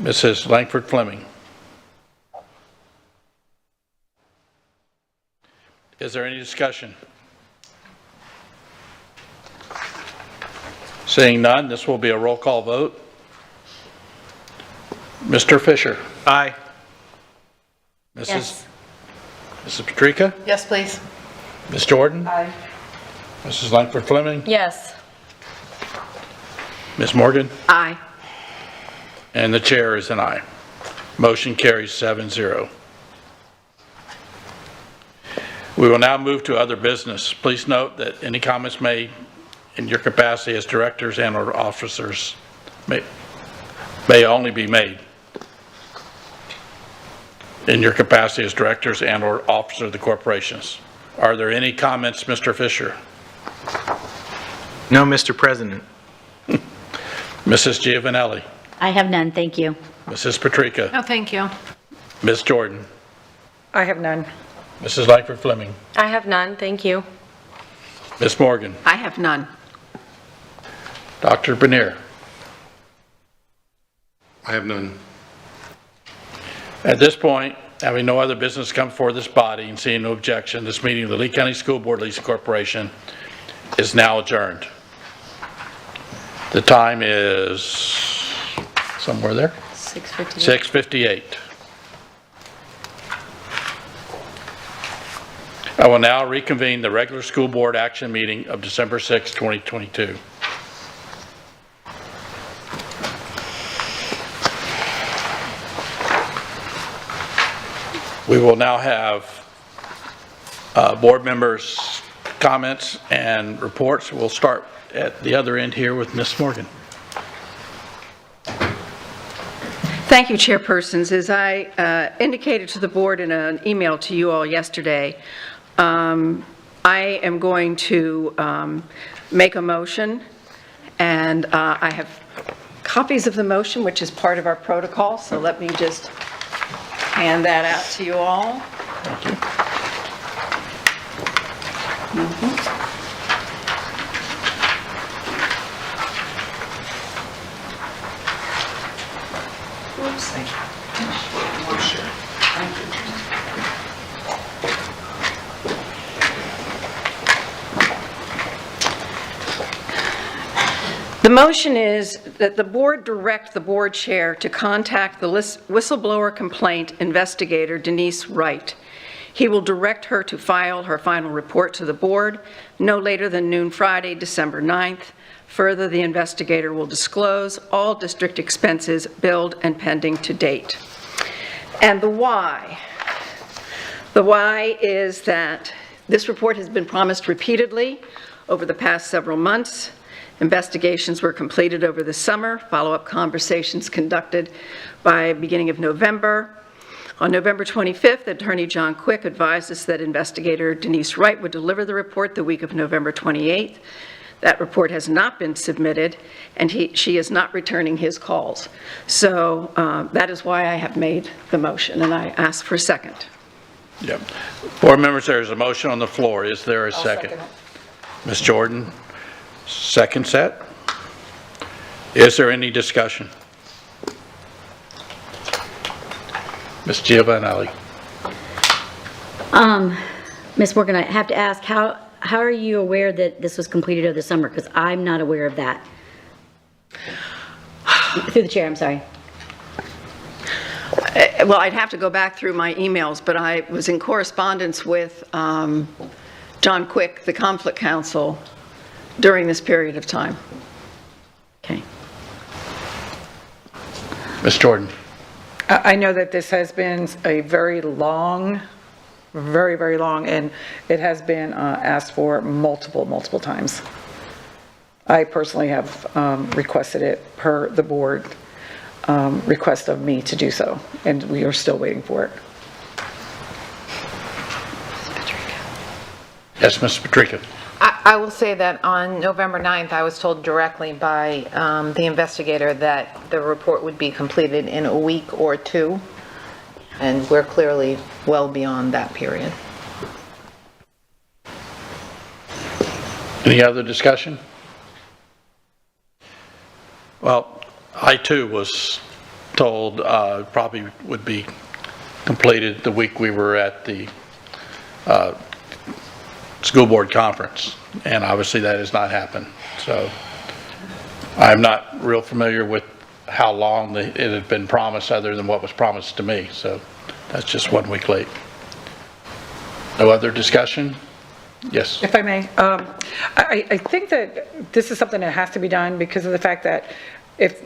Mrs. Langford Fleming. Is there any discussion? Seeing none, this will be a roll call vote. Mr. Fisher? Aye. Mrs. Patrica? Yes, please. Ms. Jordan? Aye. Mrs. Langford Fleming? Yes. Ms. Morgan? Aye. And the chair is an aye. Motion carries 7-0. We will now move to other business. Please note that any comments made in your capacity as directors and or officers may only be made in your capacity as directors and or officers of the corporations. Are there any comments, Mr. Fisher? No, Mr. President. Mrs. Giovanelli, I have none, thank you. Mrs. Patrica, No, thank you. Ms. Jordan, I have none. Mrs. Langford Fleming, I have none, thank you. Ms. Morgan, I have none. Dr. Bernier. I have none. At this point, having no other business come before this body and seeing no objection, this meeting of the Lee County School Board Leasing Corporation is now adjourned. The time is somewhere there? 6:58. I will now reconvene the regular school board action meeting of December 6, 2022. We will now have board members' comments and reports. We'll start at the other end here with Ms. Morgan. Thank you, Chairpersons. As I indicated to the board in an email to you all yesterday, I am going to make a motion, and I have copies of the motion, which is part of our protocol, so let me just hand that out to you all. Thank you. Oops, thank you. Sure. Thank you. The motion is that the board direct the board chair to contact the whistleblower complaint investigator Denise Wright. He will direct her to file her final report to the board no later than noon Friday, December 9th. Further, the investigator will disclose all district expenses billed and pending to date. And the why. The why is that this report has been promised repeatedly over the past several months. Investigations were completed over the summer, follow-up conversations conducted by beginning of November. On November 25th, Attorney John Quick advised us that investigator Denise Wright would deliver the report the week of November 28th. That report has not been submitted, and she is not returning his calls. So that is why I have made the motion, and I ask for a second. Yep. Board members, there is a motion on the floor. Is there a second? Ms. Jordan, second set. Is there any discussion? Ms. Giovanelli. Ms. Morgan, I have to ask, how are you aware that this was completed over the summer? Because I'm not aware of that. Through the chair, I'm sorry. Well, I'd have to go back through my emails, but I was in correspondence with John Quick, the conflict counsel, during this period of time. Okay. Ms. Jordan. I know that this has been a very long, very, very long, and it has been asked for multiple times. I personally have requested it per the board request of me to do so, and we are still waiting for it. Yes, Ms. Patrica. I will say that on November 9th, I was told directly by the investigator that the report would be completed in a week or two, and we're clearly well beyond that period. Any other discussion? Well, I too was told probably would be completed the week we were at the school board conference, and obviously that has not happened. So I'm not real familiar with how long it had been promised other than what was promised to me. So that's just 1 week late. No other discussion? Yes. If I may, I think that this is something that has to be done because of the fact that if,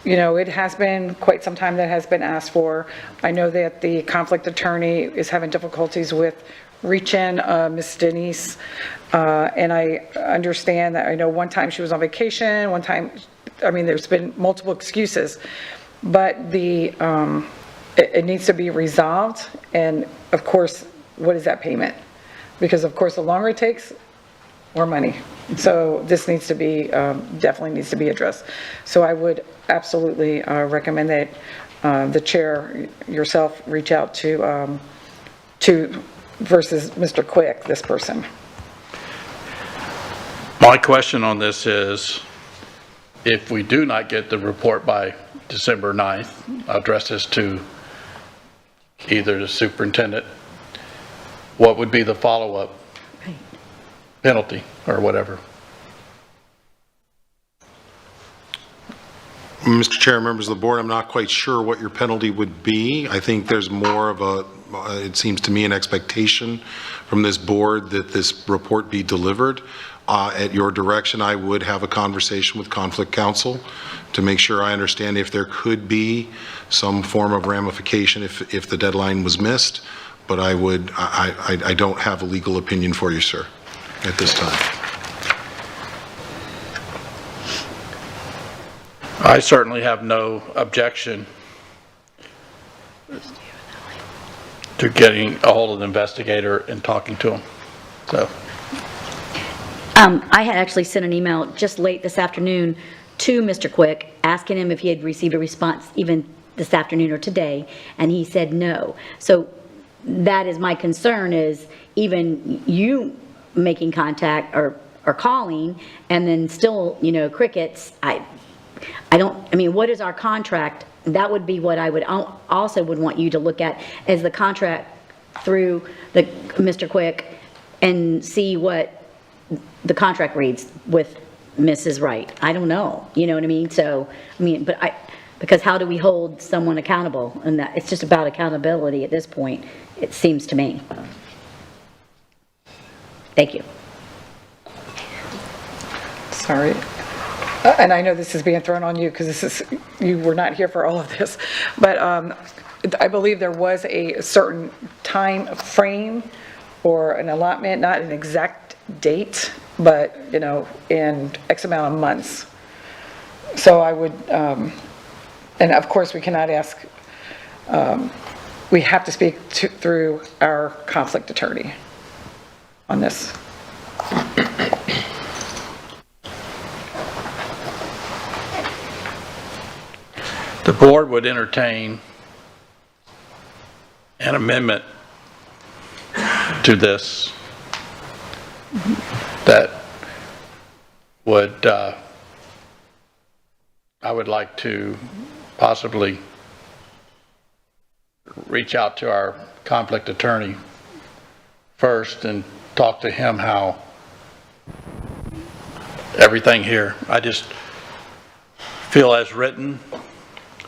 you know, it has been quite some time that has been asked for. I know that the conflict attorney is having difficulties with reaching Ms. Denise, and I understand that. I know one time she was on vacation, one time, I mean, there's been multiple excuses, but it needs to be resolved. And of course, what is that payment? Because of course, the longer it takes, more money. So this needs to be, definitely needs to be addressed. So I would absolutely recommend that the chair, yourself, reach out to versus Mr. Quick, this person. My question on this is, if we do not get the report by December 9th, I'll address this to either the superintendent, what would be the follow-up penalty or whatever? Mr. Chair, members of the board, I'm not quite sure what your penalty would be. I think there's more of a, it seems to me, an expectation from this board that this report be delivered. At your direction, I would have a conversation with conflict counsel to make sure I understand if there could be some form of ramification if the deadline was missed. But I don't have a legal opinion for you, sir, at this time. I certainly have no objection to getting a hold of the investigator and talking to him. So. I had actually sent an email just late this afternoon to Mr. Quick, asking him if he had received a response even this afternoon or today, and he said no. So that is my concern, is even you making contact or calling and then still, you know, crickets. I mean, what is our contract? That would be what I would also would want you to look at, as the contract through the Mr. Quick, and see what the contract reads with Mrs. Wright. I don't know, you know what I mean? So, I mean, because how do we hold someone accountable? And that it's just about accountability at this point, it seems to me. Thank you. Sorry. And I know this is being thrown on you because you were not here for all of this, but I believe there was a certain time frame or an allotment, not an exact date, but, you know, in X amount of months. So I would, and of course we cannot ask, we have to speak through our conflict attorney on this. The board would entertain an amendment to this that would, I would like to possibly reach out to our conflict attorney first and talk to him how everything here, I just feel as written,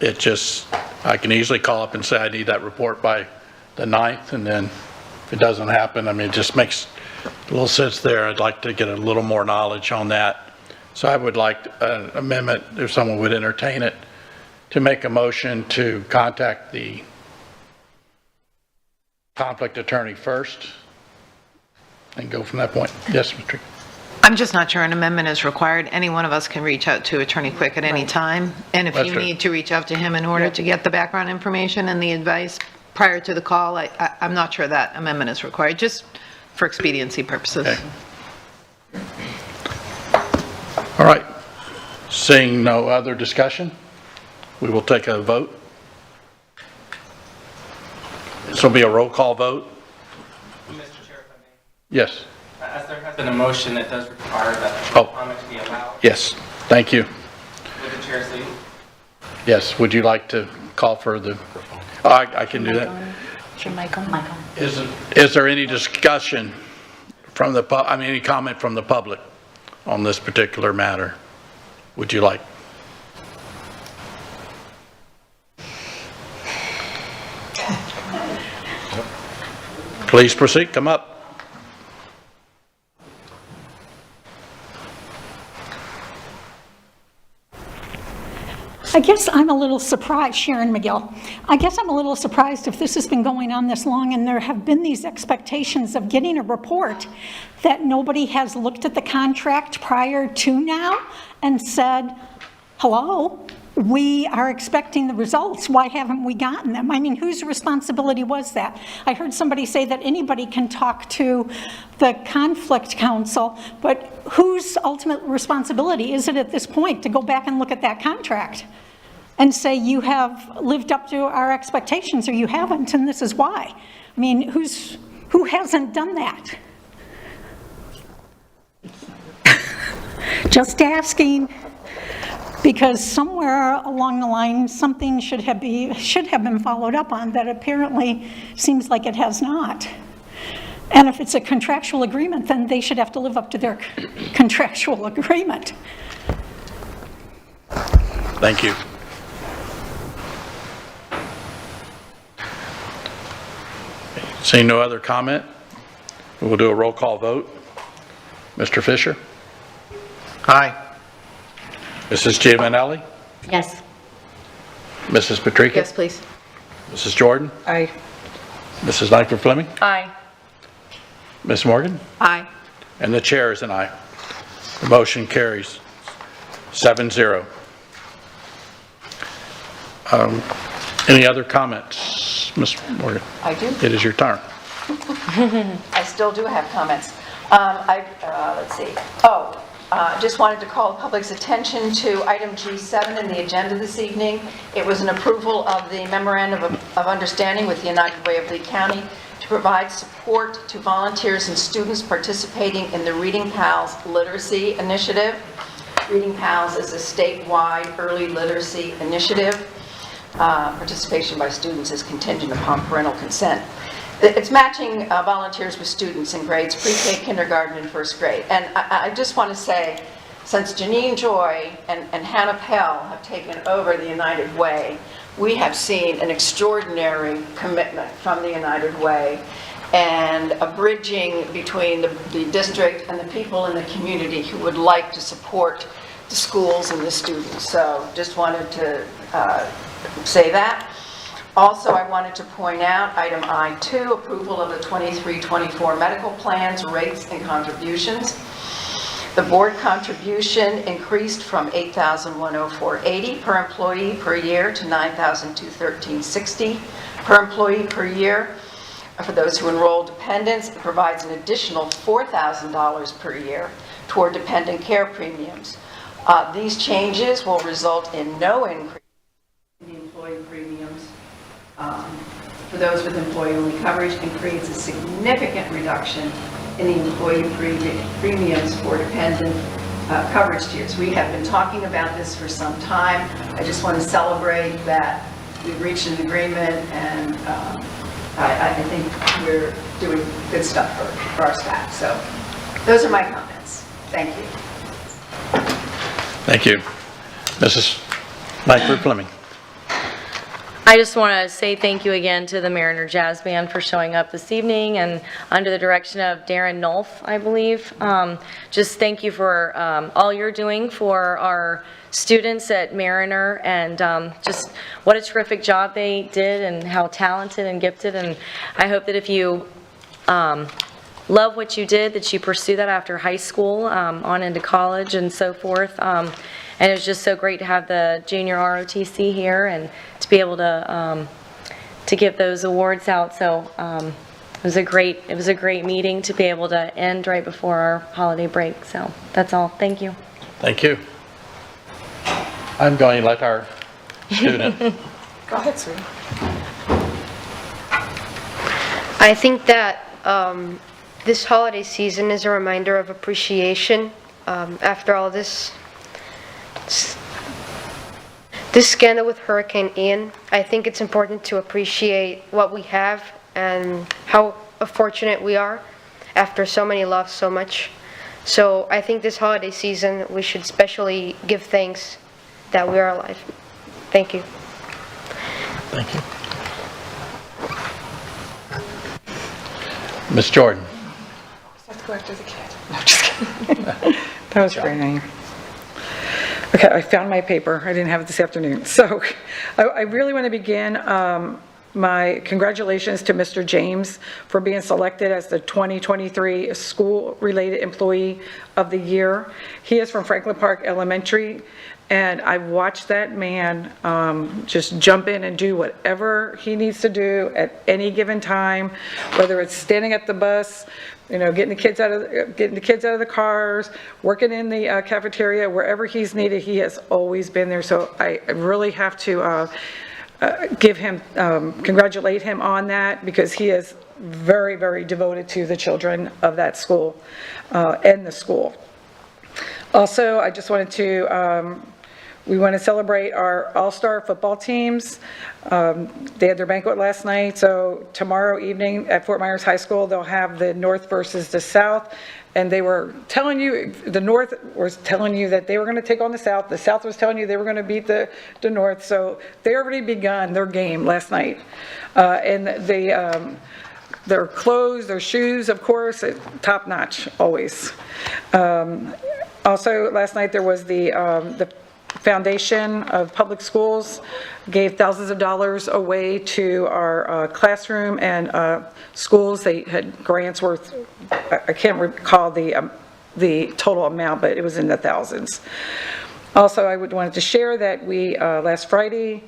it just, I can easily call up and say I need that report by the 9th, and then if it doesn't happen, I mean, it just makes a little sense there. I'd like to get a little more knowledge on that. So I would like an amendment, if someone would entertain it, to make a motion to contact the conflict attorney first and go from that point. Yes, Mr. I'm just not sure an amendment is required. Any one of us can reach out to Attorney Quick at any time. And if you need to reach out to him in order to get the background information and the advice prior to the call, I'm not sure that amendment is required, just for expediency purposes. Okay. All right. Seeing no other discussion, we will take a vote. This will be a roll call vote. Mr. Chair, if I may. Yes. As there has been a motion that does require that comment to be allowed. Yes. Thank you. Would the chair say? Yes. Would you like to call for the? Oh, I can do that. Is your mic on? Is there any discussion from the any comment from the public on this particular matter? Would you like? Please proceed. Come up. I guess I'm a little surprised, Sharon McGill. I guess I'm a little surprised if this has been going on this long and there have been these expectations of getting a report that nobody has looked at the contract prior to now and said, hello, we are expecting the results. Why haven't we gotten them? I mean, whose responsibility was that? I heard somebody say that anybody can talk to the conflict counsel, but whose ultimate responsibility is it at this point to go back and look at that contract and say you have lived up to our expectations or you haven't, and this is why? I mean, who hasn't done that? Just asking. Because somewhere along the line, something should have been followed up on that apparently seems like it has not. And if it's a contractual agreement, then they should have to live up to their contractual agreement. Thank you. Seeing no other comment, we'll do a roll call vote. Mr. Fisher? Aye. Mrs. Giovanelli? Yes. Mrs. Patrica? Yes, please. Mrs. Jordan? Aye. Mrs. Langford Fleming? Aye. Ms. Morgan? Aye. And the chair is an aye. The motion carries 7-0. Any other comments, Ms. Morgan? I do. It is your turn. I still do have comments. Let's see. Just wanted to call the public's attention to item G7 in the agenda this evening. It was an approval of the Memorandum of Understanding with the United Way of Lee County to provide support to volunteers and students participating in the Reading Pals Literacy Initiative. Reading Pals is a statewide early literacy initiative. Participation by students is contingent upon parental consent. It's matching volunteers with students in grades pre-K, kindergarten, and first grade. And I just want to say, since Janine Joy and Hannah Pell have taken over the United Way, we have seen an extraordinary commitment from the United Way and a bridging between the district and the people in the community who would like to support the schools and the students. So just wanted to say that. Also, I wanted to point out item I2, approval of the 23-24 medical plans, rates, and contributions. The board contribution increased from $8,104.80 per employee per year to $9,213.60 per employee per year. For those who enroll dependents, it provides an additional $4,000 per year toward dependent care premiums. These changes will result in no increase in the employee premiums for those with employee-only coverage, and creates a significant reduction in the employee premiums for dependent coverage tiers. We have been talking about this for some time. I just want to celebrate that we've reached an agreement, and I think we're doing good stuff for our staff. So those are my comments. Thank you. Thank you. Mrs. Langford Fleming. I just want to say thank you again to the Mariner Jazz Band for showing up this evening, and under the direction of Darren Nolf, I believe. Just thank you for all you're doing for our students at Mariner, and just what a terrific job they did and how talented and gifted. And I hope that if you love what you did, that you pursue that after high school, on into college and so forth. And it was just so great to have the junior ROTC here and to be able to give those awards out. So it was a great meeting to be able to end right before our holiday break. So that's all. Thank you. Thank you. I'm going to let our student. Go ahead, sweetie. I think that this holiday season is a reminder of appreciation. After all this scandal with Hurricane Ian, I think it's important to appreciate what we have and how fortunate we are after so many lost so much. So I think this holiday season we should especially give thanks that we are alive. Thank you. Thank you. Ms. Jordan. I have to go after the kid. No, just kidding. That was very nice. Okay, I found my paper. I didn't have it this afternoon. So I really want to begin my congratulations to Mr. James for being selected as the 2023 School-Related Employee of the Year. He is from Franklin Park Elementary, and I've watched that man just jump in and do whatever he needs to do at any given time, whether it's standing at the bus, you know, getting the kids out of the cars, working in the cafeteria, wherever he's needed, he has always been there. So I really have to congratulate him on that, because he is very, very devoted to the children of that school and the school. Also, I just wanted to, we want to celebrate our all-star football teams. They had their banquet last night, so tomorrow evening at Fort Myers High School, they'll have the North versus the South. And they were telling you, the North was telling you that they were going to take on the South. The South was telling you they were going to beat the North. So they already begun their game last night. And their clothes, their shoes, of course, top notch, always. Also, last night there was the Foundation of Public Schools gave thousands of dollars away to our classroom and schools. They had grants worth, I can't recall the total amount, but it was in the thousands. Also, I wanted to share that we, last Friday,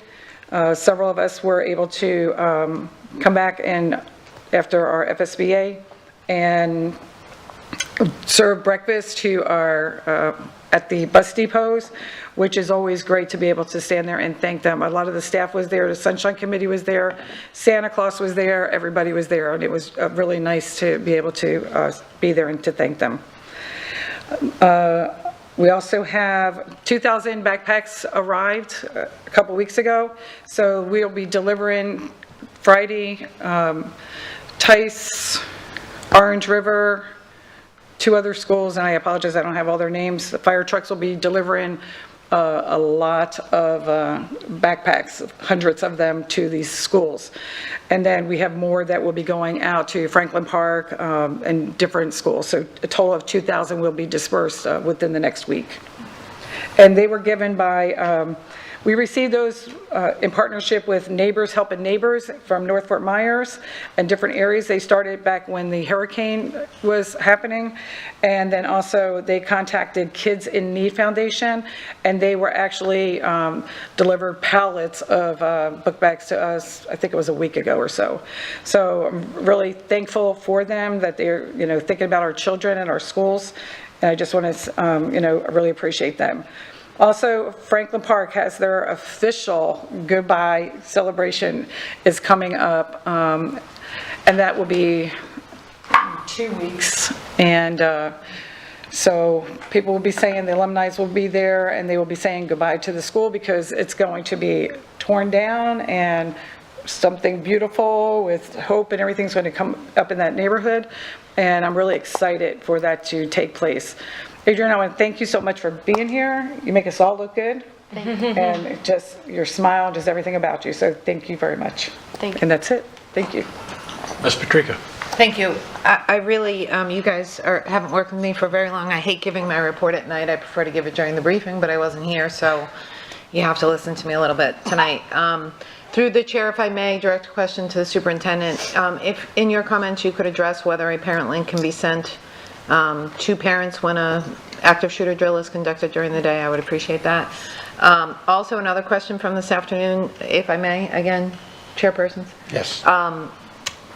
several of us were able to come back and after our FSBA and serve breakfast to our at the bus depots, which is always great to be able to stand there and thank them. A lot of the staff was there, the Sunshine Committee was there, Santa Claus was there, everybody was there, and it was really nice to be able to be there and to thank them. We also have 2,000 backpacks arrived a couple weeks ago, so we'll be delivering Friday, Tice, Orange River, 2 other schools, and I apologize, I don't have all their names. The fire trucks will be delivering a lot of backpacks, hundreds of them, to these schools. And then we have more that will be going out to Franklin Park and different schools. So a total of 2,000 will be dispersed within the next week. And they were given by, we received those in partnership with Neighbors Helping Neighbors from North Fort Myers and different areas. They started back when the hurricane was happening. And then also they contacted Kids in Need Foundation, and they were actually delivered pallets of book bags to us, I think it was a week ago or so. So I'm really thankful for them that they're, you know, thinking about our children and our schools. And I just want to, you know, really appreciate them. Also, Franklin Park has their official goodbye celebration is coming up, and that will be 2 weeks. And so people will be saying, the alumni will be there, and they will be saying goodbye to the school, because it's going to be torn down and something beautiful with hope and everything's going to come up in that neighborhood. And I'm really excited for that to take place. Adrienne, I want to thank you so much for being here. You make us all look good. Thank you. And just your smile, just everything about you. So thank you very much. Thank you. And that's it. Thank you. Ms. Patrica. Thank you. I really, you guys haven't worked with me for very long. I hate giving my report at night. I prefer to give it during the briefing, but I wasn't here, so you have to listen to me a little bit tonight. Through the chair, if I may, direct a question to the superintendent. If in your comments you could address whether a parent link can be sent to parents when a active shooter drill is conducted during the day, I would appreciate that. Also, another question from this afternoon, if I may, again, chairpersons. Yes.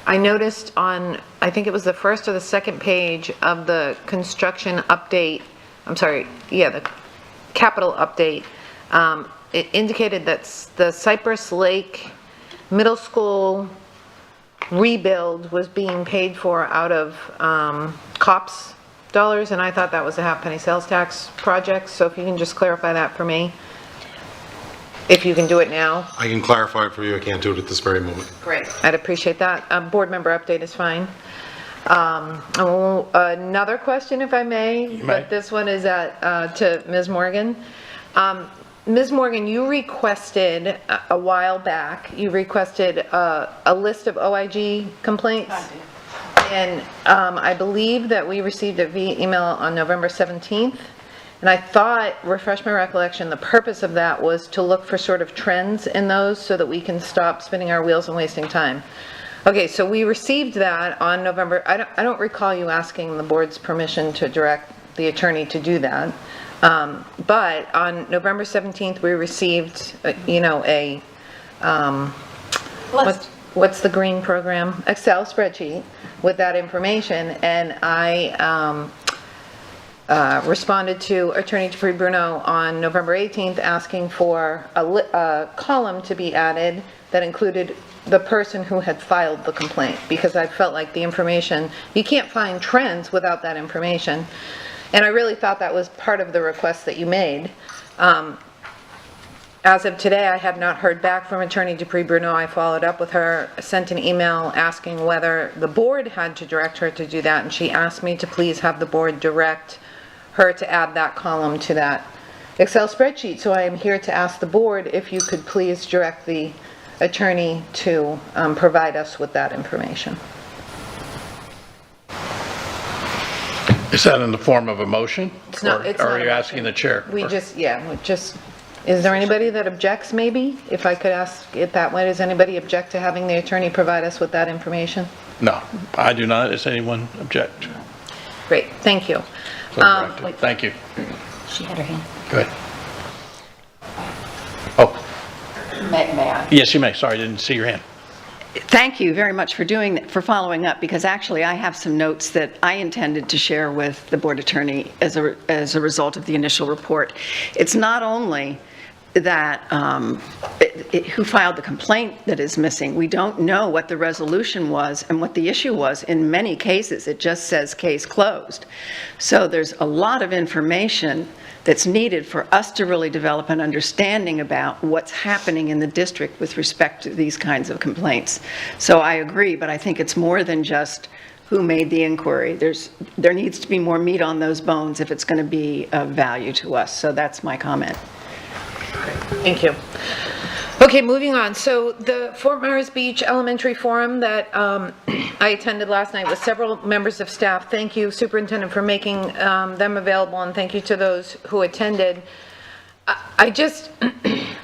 I noticed on, I think it was the first or the second page of the construction update, I'm sorry, yeah, the capital update, it indicated that the Cypress Lake Middle School rebuild was being paid for out of COPS dollars, and I thought that was a half penny sales tax project. So if you can just clarify that for me, if you can do it now. I can clarify it for you. I can't do it at this very moment. Great. I'd appreciate that. Board member update is fine. Another question, if I may, but this one is to Ms. Morgan. Ms. Morgan, you requested a while back, you requested a list of OIG complaints. And I believe that we received it via email on November 17th. And I thought, refresh my recollection, the purpose of that was to look for sort of trends in those so that we can stop spinning our wheels and wasting time. Okay, so we received that on November, I don't recall you asking the board's permission to direct the attorney to do that. But on November 17th, we received, what's the green program? Excel spreadsheet with that information, and I responded to Attorney Dupree Bruno on November 18th asking for a column to be added that included the person who had filed the complaint, because I felt like the information, you can't find trends without that information. And I really thought that was part of the request that you made. As of today, I have not heard back from Attorney Dupree Bruno. I followed up with her, sent an email asking whether the board had to direct her to do that, and she asked me to please have the board direct her to add that column to that Excel spreadsheet. So I am here to ask the board if you could please direct the attorney to provide us with that information. Is that in the form of a motion? It's not. It's or not are a you motion. asking the chair? We just, is there anybody that objects maybe? If I could ask it that way, does anybody object to having the attorney provide us with that information? No, I do not. Does anyone object? Great, thank you. So directed. Thank you. She had her hand. Go ahead. Oh, May I? yes, you may. Sorry, I didn't see your hand. Thank you very much for following up, because actually I have some notes that I intended to share with the board attorney as a result of the initial report. It's not only that who filed the complaint that is missing. We don't know what the resolution was and what the issue was. In many cases, it just says case closed. So there's a lot of information that's needed for us to really develop an understanding about what's happening in the district with respect to these kinds of complaints. So I agree, but I think it's more than just who made the inquiry. There needs to be more meat on those bones if it's going to be of value to us. So that's my comment. Thank you. Okay, moving on. So the Fort Myers Beach Elementary Forum that I attended last night with several members of staff. Thank you, Superintendent, for making them available, and thank you to those who attended. I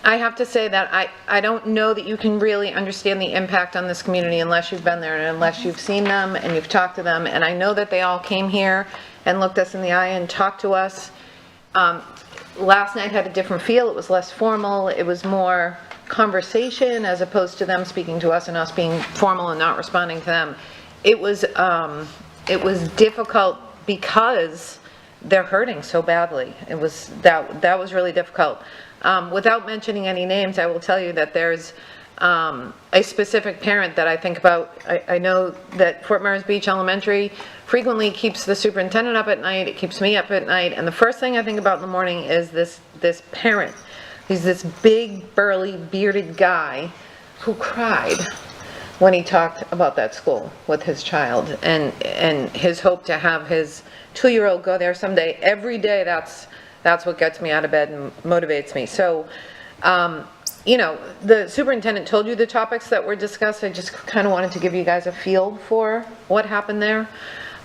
have to say that I don't know that you can really understand the impact on this community unless you've been there and unless you've seen them and you've talked to them. And I know that they all came here and looked us in the eye and talked to us. Last night had a different feel. It was less formal. It was more conversation as opposed to them speaking to us and us being formal and not responding to them. It was difficult because they're hurting so badly. It was that was really difficult. Without mentioning any names, I will tell you that there's a specific parent that I think about. I know that Fort Myers Beach Elementary frequently keeps the superintendent up at night. It keeps me up at night. And the first thing I think about in the morning is this parent. He's this big, burly, bearded guy who cried when he talked about that school with his child and his hope to have his 2-year-old go there someday. Every day, that's what gets me out of bed and motivates me. So, the superintendent told you the topics that were discussed. I just kind of wanted to give you guys a feel for what happened there.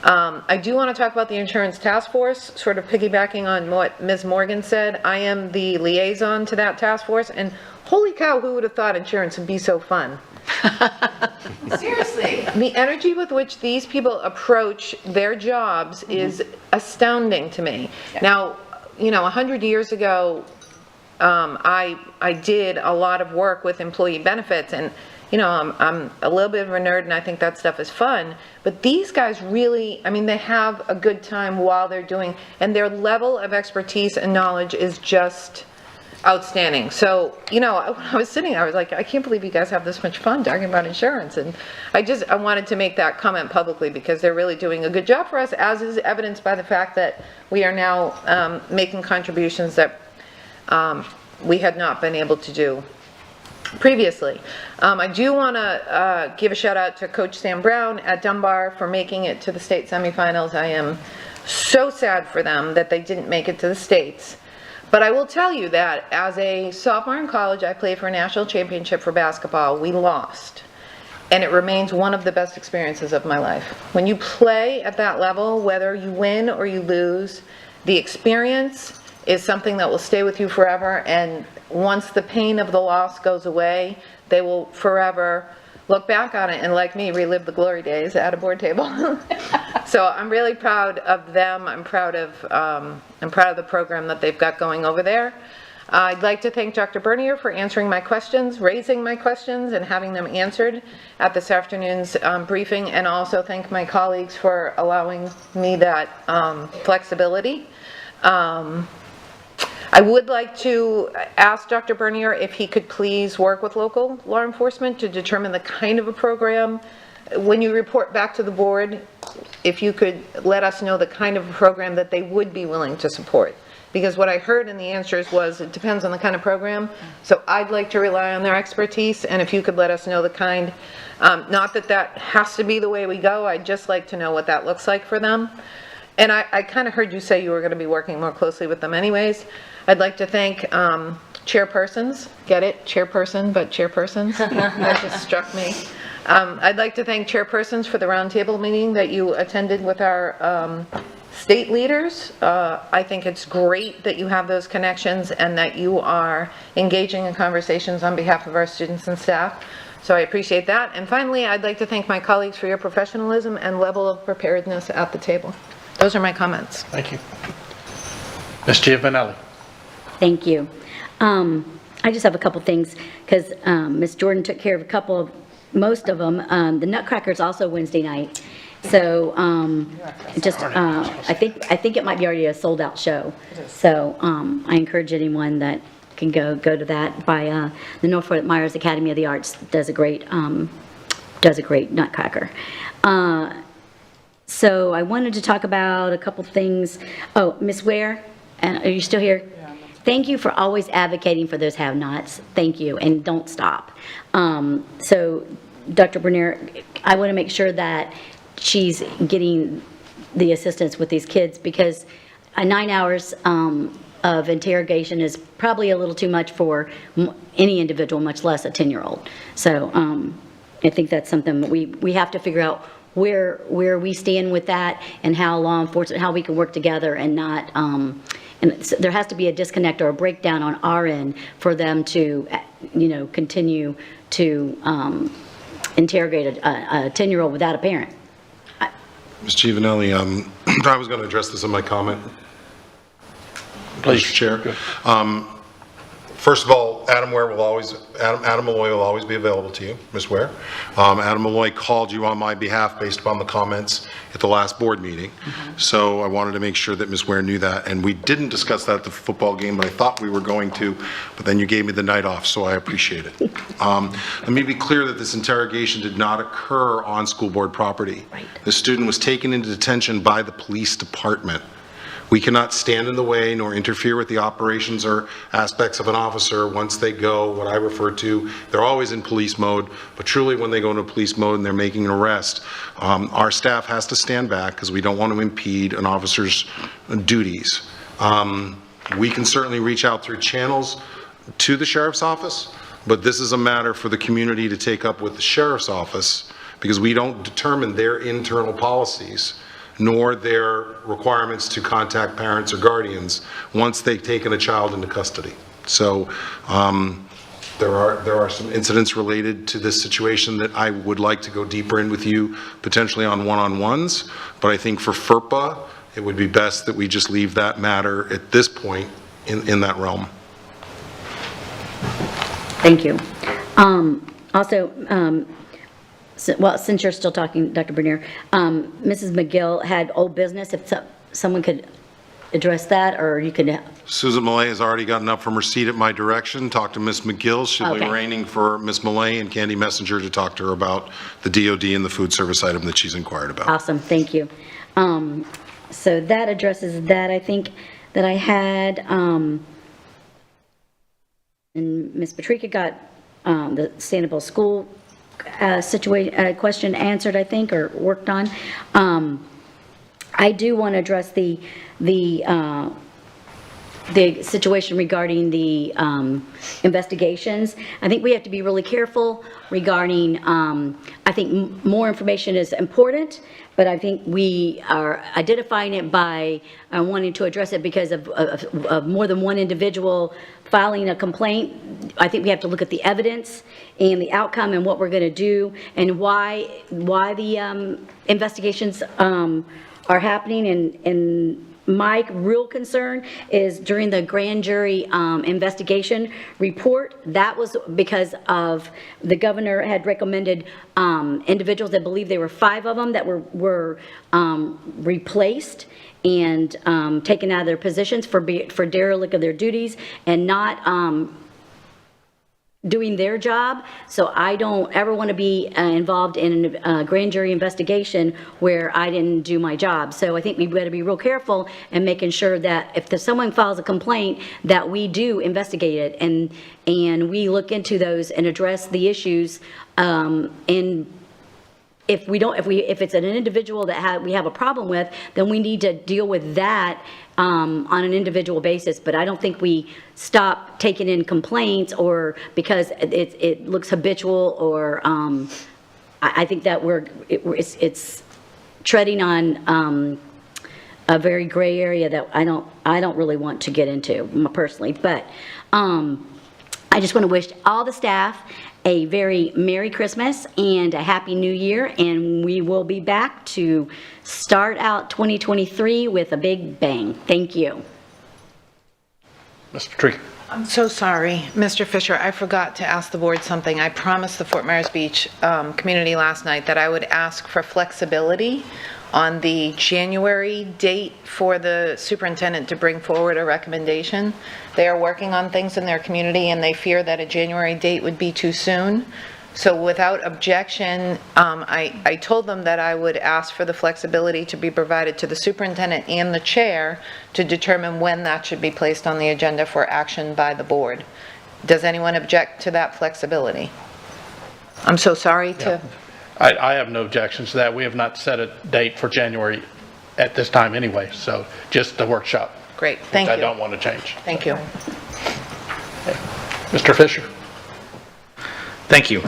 I do want to talk about the insurance task force, sort of piggybacking on what Ms. Morgan said. I am the liaison to that task force, and holy cow, who would have thought insurance would be so fun? Seriously. The energy with which these people approach their jobs is astounding to me. Yeah. Now, 100 years ago, I did a lot of work with employee benefits, and I'm a little bit of a nerd and I think that stuff is fun, but these guys really, they have a good time while they're doing, and their level of expertise and knowledge is just outstanding. So, when I was sitting there, I was like, I can't believe you guys have this much fun talking about insurance. And I wanted to make that comment publicly because they're really doing a good job for us, as is evidenced by the fact that we are now making contributions that we had not been able to do previously. I do want to give a shout out to Coach Sam Brown at Dunbar for making it to the state semifinals. I am so sad for them that they didn't make it to the states. But I will tell you that as a sophomore in college, I played for a national championship for basketball. We lost. And it remains one of the best experiences of my life. When you play at that level, whether you win or you lose, the experience is something that will stay with you forever, and once the pain of the loss goes away, they will forever look back on it and, like me, relive the glory days at a board table. So I'm really proud of them. I'm proud of the program that they've got going over there. I'd like to thank Dr. Bernier for answering my questions, raising my questions, and having them answered at this afternoon's briefing, and also thank my colleagues for allowing me that flexibility. I would like to ask Dr. Bernier if he could please work with local law enforcement to determine the kind of a program. When you report back to the board, if you could let us know the kind of a program that they would be willing to support. Because what I heard in the answers was it depends on the kind of program. So I'd like to rely on their expertise, and if you could let us know the kind, not that that has to be the way we go, I'd just like to know what that looks like for them. And I kind of heard you say you were going to be working more closely with them anyways. I'd like to thank chairpersons, get it, chairperson, but chairpersons, that just struck me. I'd like to thank chairpersons for the roundtable meeting that you attended with our state leaders. I think it's great that you have those connections and that you are engaging in conversations on behalf of our students and staff. So I appreciate that. And finally, I'd like to thank my colleagues for your professionalism and level of preparedness at the table. Those are my comments. Thank you. Ms. Giovanelli. Thank you. I just have a couple things because Ms. Jordan took care of most of them. The Nutcracker is also Wednesday night. So I think it might be already a sold out show. So I encourage anyone that can go to that. By the North Fort Myers Academy of the Arts does a great Nutcracker. So I wanted to talk about a couple things. Oh, Ms. Ware, are you still here? Yeah. Thank you for always advocating for those have-nots. Thank you, and don't stop. So, Dr. Bernier, I want to make sure that she's getting the assistance with these kids, because 9 hours of interrogation is probably a little too much for any individual, much less a 10-year-old. So I think that's something that we have to figure out where we stand with that, and how law enforcement, how we can work together, and not, and there has to be a disconnect or a breakdown on our end for them to, continue to interrogate a 10-year-old without a parent. Ms. Giovanelli, I was going to address this in my comment. Please. Mr. Chair. First of all, Adam Malloy will always be available to you, Ms. Ware. Adam Malloy called you on my behalf based upon the comments at the last board meeting. So I wanted to make sure that Ms. Ware knew that. And we didn't discuss that at the football game, but I thought we were going to, but then you gave me the night off, so I appreciate it. Let me be clear that this interrogation did not occur on school board property. Right. The student was taken into detention by the police department. We cannot stand in the way nor interfere with the operations or aspects of an officer once they go, what I refer to, they're always in police mode, but truly when they go into police mode and they're making an arrest, our staff has to stand back because we don't want to impede an officer's duties. We can certainly reach out through channels to the sheriff's office, but this is a matter for the community to take up with the sheriff's office, because we don't determine their internal policies nor their requirements to contact parents or guardians once they've taken a child into custody. So there are some incidents related to this situation that I would like to go deeper in with you, potentially on one-on-ones, but I think for FERPA, it would be best that we just leave that matter at this point in that realm. Thank you. Also, well, since you're still talking, Dr. Bernier, Mrs. McGill had old business. If someone could address that, or you could. Susan Millay has already gotten up from her seat at my direction. Talk to Ms. McGill. She'll be arranging for Ms. Millay and Candy Messenger to talk to her about the DOD and the food service item that she's inquired about. Awesome, thank you. So that addresses that, I think, that I had. And Ms. Patrica got the Sanibel School question answered, I think, or worked on. I do want to address the situation regarding the investigations. I think we have to be really careful regarding I think more information is important, but I think we are identifying it by wanting to address it because of more than one individual filing a complaint. I think we have to look at the evidence and the outcome and what we're going to do and why the investigations are happening. And my real concern is during the grand jury investigation report, that was because of the governor had recommended individuals, I believe there were 5 of them that were replaced and taken out of their positions for derelict of their duties and not doing their job. So I don't ever want to be involved in a grand jury investigation where I didn't do my job. So I think we've got to be real careful in making sure that if someone files a complaint, that we do investigate it and we look into those and address the issues. And if it's an individual that we have a problem with, then we need to deal with that on an individual basis. But I don't think we stop taking in complaints or because it looks habitual or I think that it's treading on a very gray area that I don't really want to get into personally. But I just want to wish all the staff a very Merry Christmas and a Happy New Year, and we will be back to start out 2023 with a big bang. Thank you. Ms. Patrick. I'm so sorry, Mr. Fisher, I forgot to ask the board something. I promised the Fort Myers Beach community last night that I would ask for flexibility on the January date for the superintendent to bring forward a recommendation. They are working on things in their community and they fear that a January date would be too soon. So without objection, I told them that I would ask for the flexibility to be provided to the superintendent and the chair to determine when that should be placed on the agenda for action by the board. Does anyone object to that flexibility? I'm so sorry to... I have no objections to that. We have not set a date for January at this time anyway, so just the workshop. Great, thank you. I don't want to change. Thank you. Mr. Fisher. Thank you.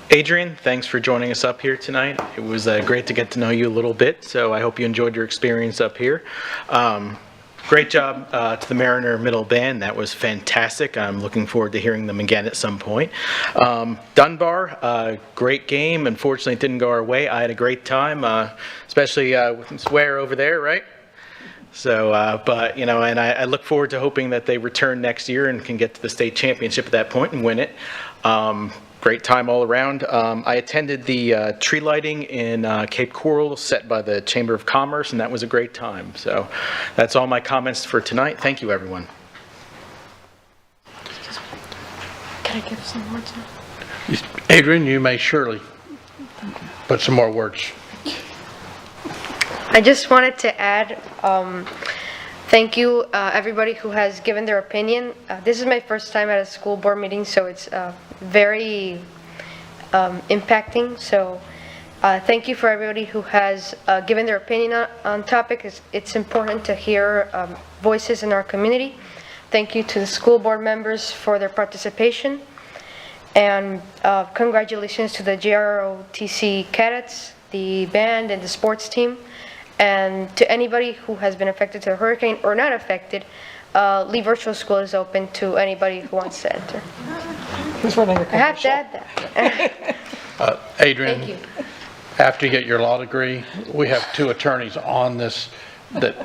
Adrian, thanks for joining us up here tonight. It was great to get to know you a little bit, so I hope you enjoyed your experience up here. Great job to the Mariner Middle Band. That was fantastic. I'm looking forward to hearing them again at some point. Dunbar, great game. Unfortunately, it didn't go our way. I had a great time, especially with Ms. Ware over there, right? So, but, you know, and I look forward to hoping that they return next year and can get to the state championship at that point and win it. Great time all around. I attended the tree lighting in Cape Coral set by the Chamber of Commerce, and that was a great time. So that's all my comments for tonight. Thank you, everyone. Can I give some words now? Adrian, you may surely put some more words. I just wanted to add, thank you everybody who has given their opinion. This is my first time at a school board meeting, so it's very impacting. So thank you for everybody who has given their opinion on topic. It's important to hear voices in our community. Thank you to the school board members for their participation. And congratulations to the JROTC cadets, the band, and the sports team. And to anybody who has been affected to the hurricane or not affected, Lee Virtual School is open to anybody who wants to enter. I have to add that. Adrian, Thank you. after you get your law degree, we have 2 attorneys on this that,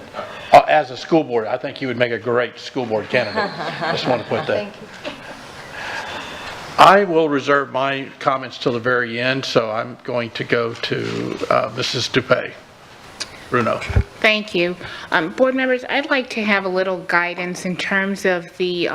as a school board, I think you would make a great school board candidate. Just want to put that. Thank you. I will reserve my comments till the very end, so I'm going to go to Mrs. Dupay. Bruno. Thank you. Board members, I'd like to have a little guidance in terms of the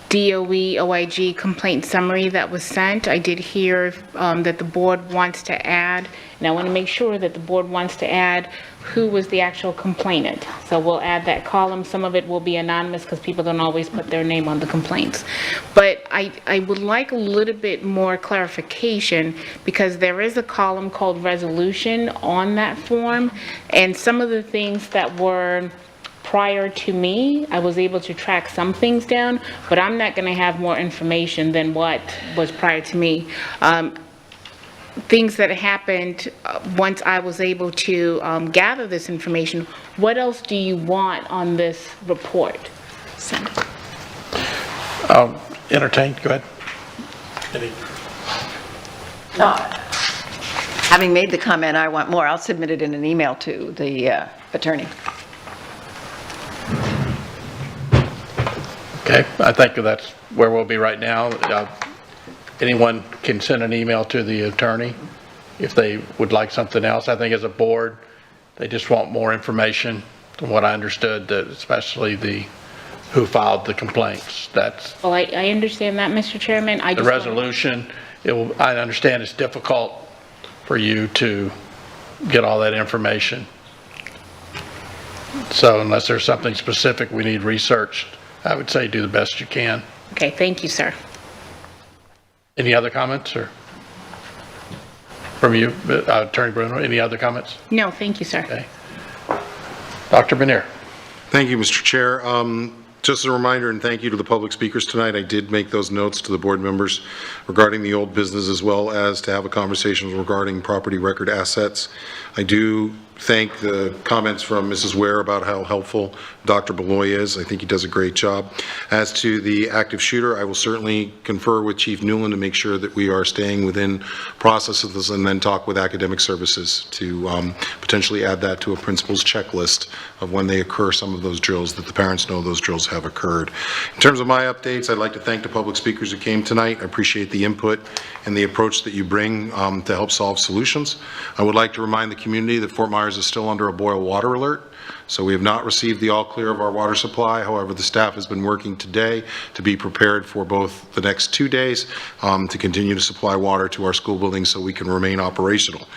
DOE OIG complaint summary that was sent. I did hear that the board wants to add, and I want to make sure that the board wants to add who was the actual complainant. So we'll add that column. Some of it will be anonymous because people don't always put their name on the complaints. But I would like a little bit more clarification because there is a column called resolution on that form, and some of the things that were prior to me, I was able to track some things down, but I'm not going to have more information than what was prior to me. things that happened once I was able to gather this information, what else do you want on this report? Send it. Entertain, go ahead. Having made the comment, I want more, I'll submit it in an email to the attorney. Okay, I think that's where we'll be right now. Anyone can send an email to the attorney if they would like something else. I think as a board, they just want more information, from what I understood, that especially who filed the complaints. That's Well, I understand that, Mr. Chairman. the resolution. I understand it's difficult for you to get all that information. So unless there's something specific we need researched, I would say do the best you can. Okay, thank you, sir. Any other comments or from you, Attorney Bruno? Any other comments? No, thank you, sir. Okay. Dr. Benier. Thank you, Mr. Chair. Just a reminder, and thank you to the public speakers tonight, I did make those notes to the board members regarding the old business, as well as to have a conversation regarding property record assets. I do thank the comments from Mrs. Ware about how helpful Dr. Beloy is. I think he does a great job. As to the active shooter, I will certainly confer with Chief Newland to make sure that we are staying within processes, and then talk with academic services to potentially add that to a principal's checklist of when they occur, some of those drills, that the parents know those drills have occurred. In terms of my updates, I'd like to thank the public speakers who came tonight. I appreciate the input and the approach that you bring to help solve solutions. I would like to remind the community that Fort Myers is still under a boil water alert. So we have not received the all clear of our water supply. However, the staff has been working today to be prepared for both the next 2 days to continue to supply water to our school buildings so we can remain operational.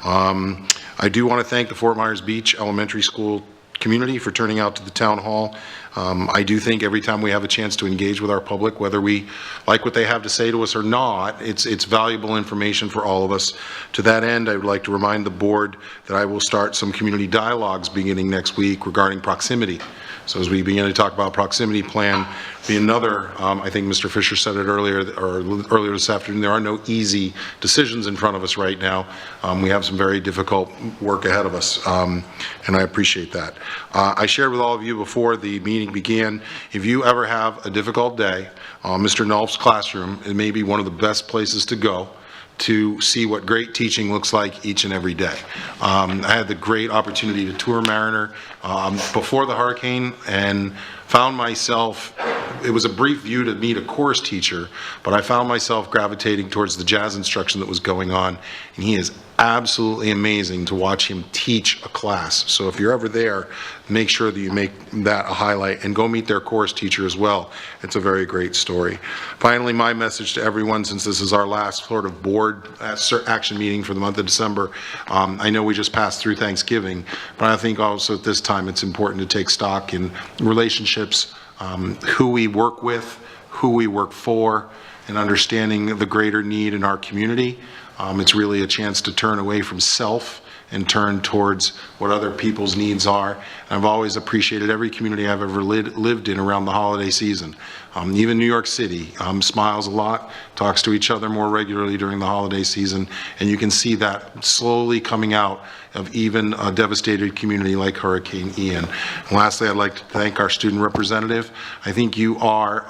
I do want to thank the Fort Myers Beach Elementary School community for turning out to the town hall. I do think every time we have a chance to engage with our public, whether we like what they have to say to us or not, it's valuable information for all of us. To that end, I would like to remind the board that I will start some community dialogues beginning next week regarding proximity. So as we begin to talk about proximity plan, be another, I think Mr. Fisher said it earlier this afternoon, there are no easy decisions in front of us right now. We have some very difficult work ahead of us, and I appreciate that. I shared with all of you before the meeting began, if you ever have a difficult day, Mr. Nolf's classroom, it may be one of the best places to go to see what great teaching looks like each and every day. I had the great opportunity to tour Mariner before the hurricane, and found myself, it was a brief view to meet a chorus teacher, but I found myself gravitating towards the jazz instruction that was going on, and he is absolutely amazing to watch him teach a class. So if you're ever there, make sure that you make that a highlight, and go meet their chorus teacher as well. It's a very great story. Finally, my message to everyone, since this is our last sort of board action meeting for the month of December, I know we just passed through Thanksgiving, but I think also at this time it's important to take stock in relationships, who we work with, who we work for, and understanding the greater need in our community. It's really a chance to turn away from self and turn towards what other people's needs are. And I've always appreciated every community I've ever lived in around the holiday season. Even New York City smiles a lot, talks to each other more regularly during the holiday season, and you can see that slowly coming out of even a devastated community like Hurricane Ian. And lastly, I'd like to thank our student representative. I think you are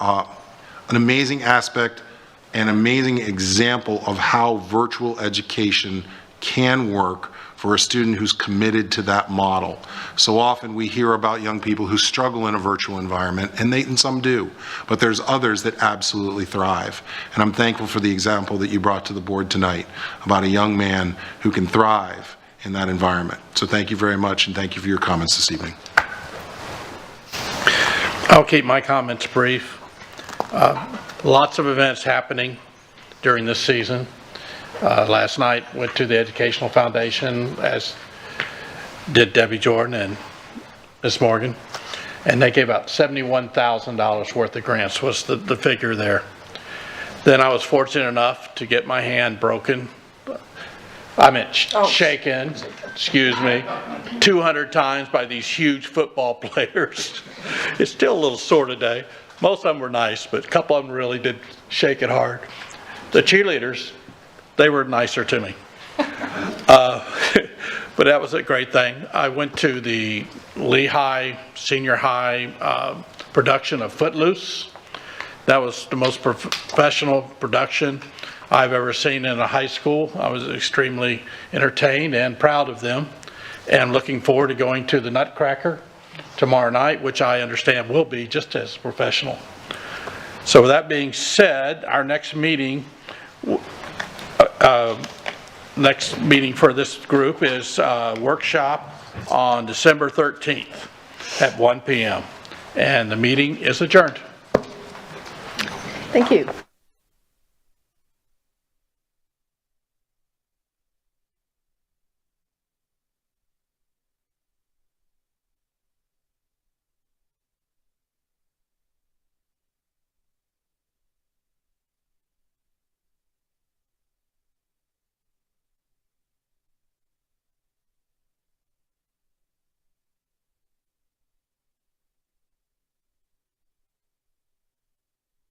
an amazing aspect, an amazing example of how virtual education can work for a student who's committed to that model. So often we hear about young people who struggle in a virtual environment, and some do, but there's others that absolutely thrive. And I'm thankful for the example that you brought to the board tonight about a young man who can thrive in that environment. So thank you very much, and thank you for your comments this evening. I'll keep my comments brief. Lots of events happening during this season. Last night went to the Educational Foundation, as did Debbie Jordan and Ms. Morgan, and they gave out $71,000 worth of grants was the figure there. Then I was fortunate enough to get my hand broken. I meant shaken, excuse me, 200 times by these huge football players. It's still a little sore today. Most of them were nice, but a couple of them really did shake it hard. The cheerleaders, they were nicer to me. But that was a great thing. I went to the Lehigh Senior High production of Footloose. That was the most professional production I've ever seen in a high school. I was extremely entertained and proud of them, and looking forward to going to the Nutcracker tomorrow night, which I understand will be just as professional. So with that being said, our next meeting for this group is a workshop on December 13th at 1 p.m. And the meeting is adjourned. Thank you.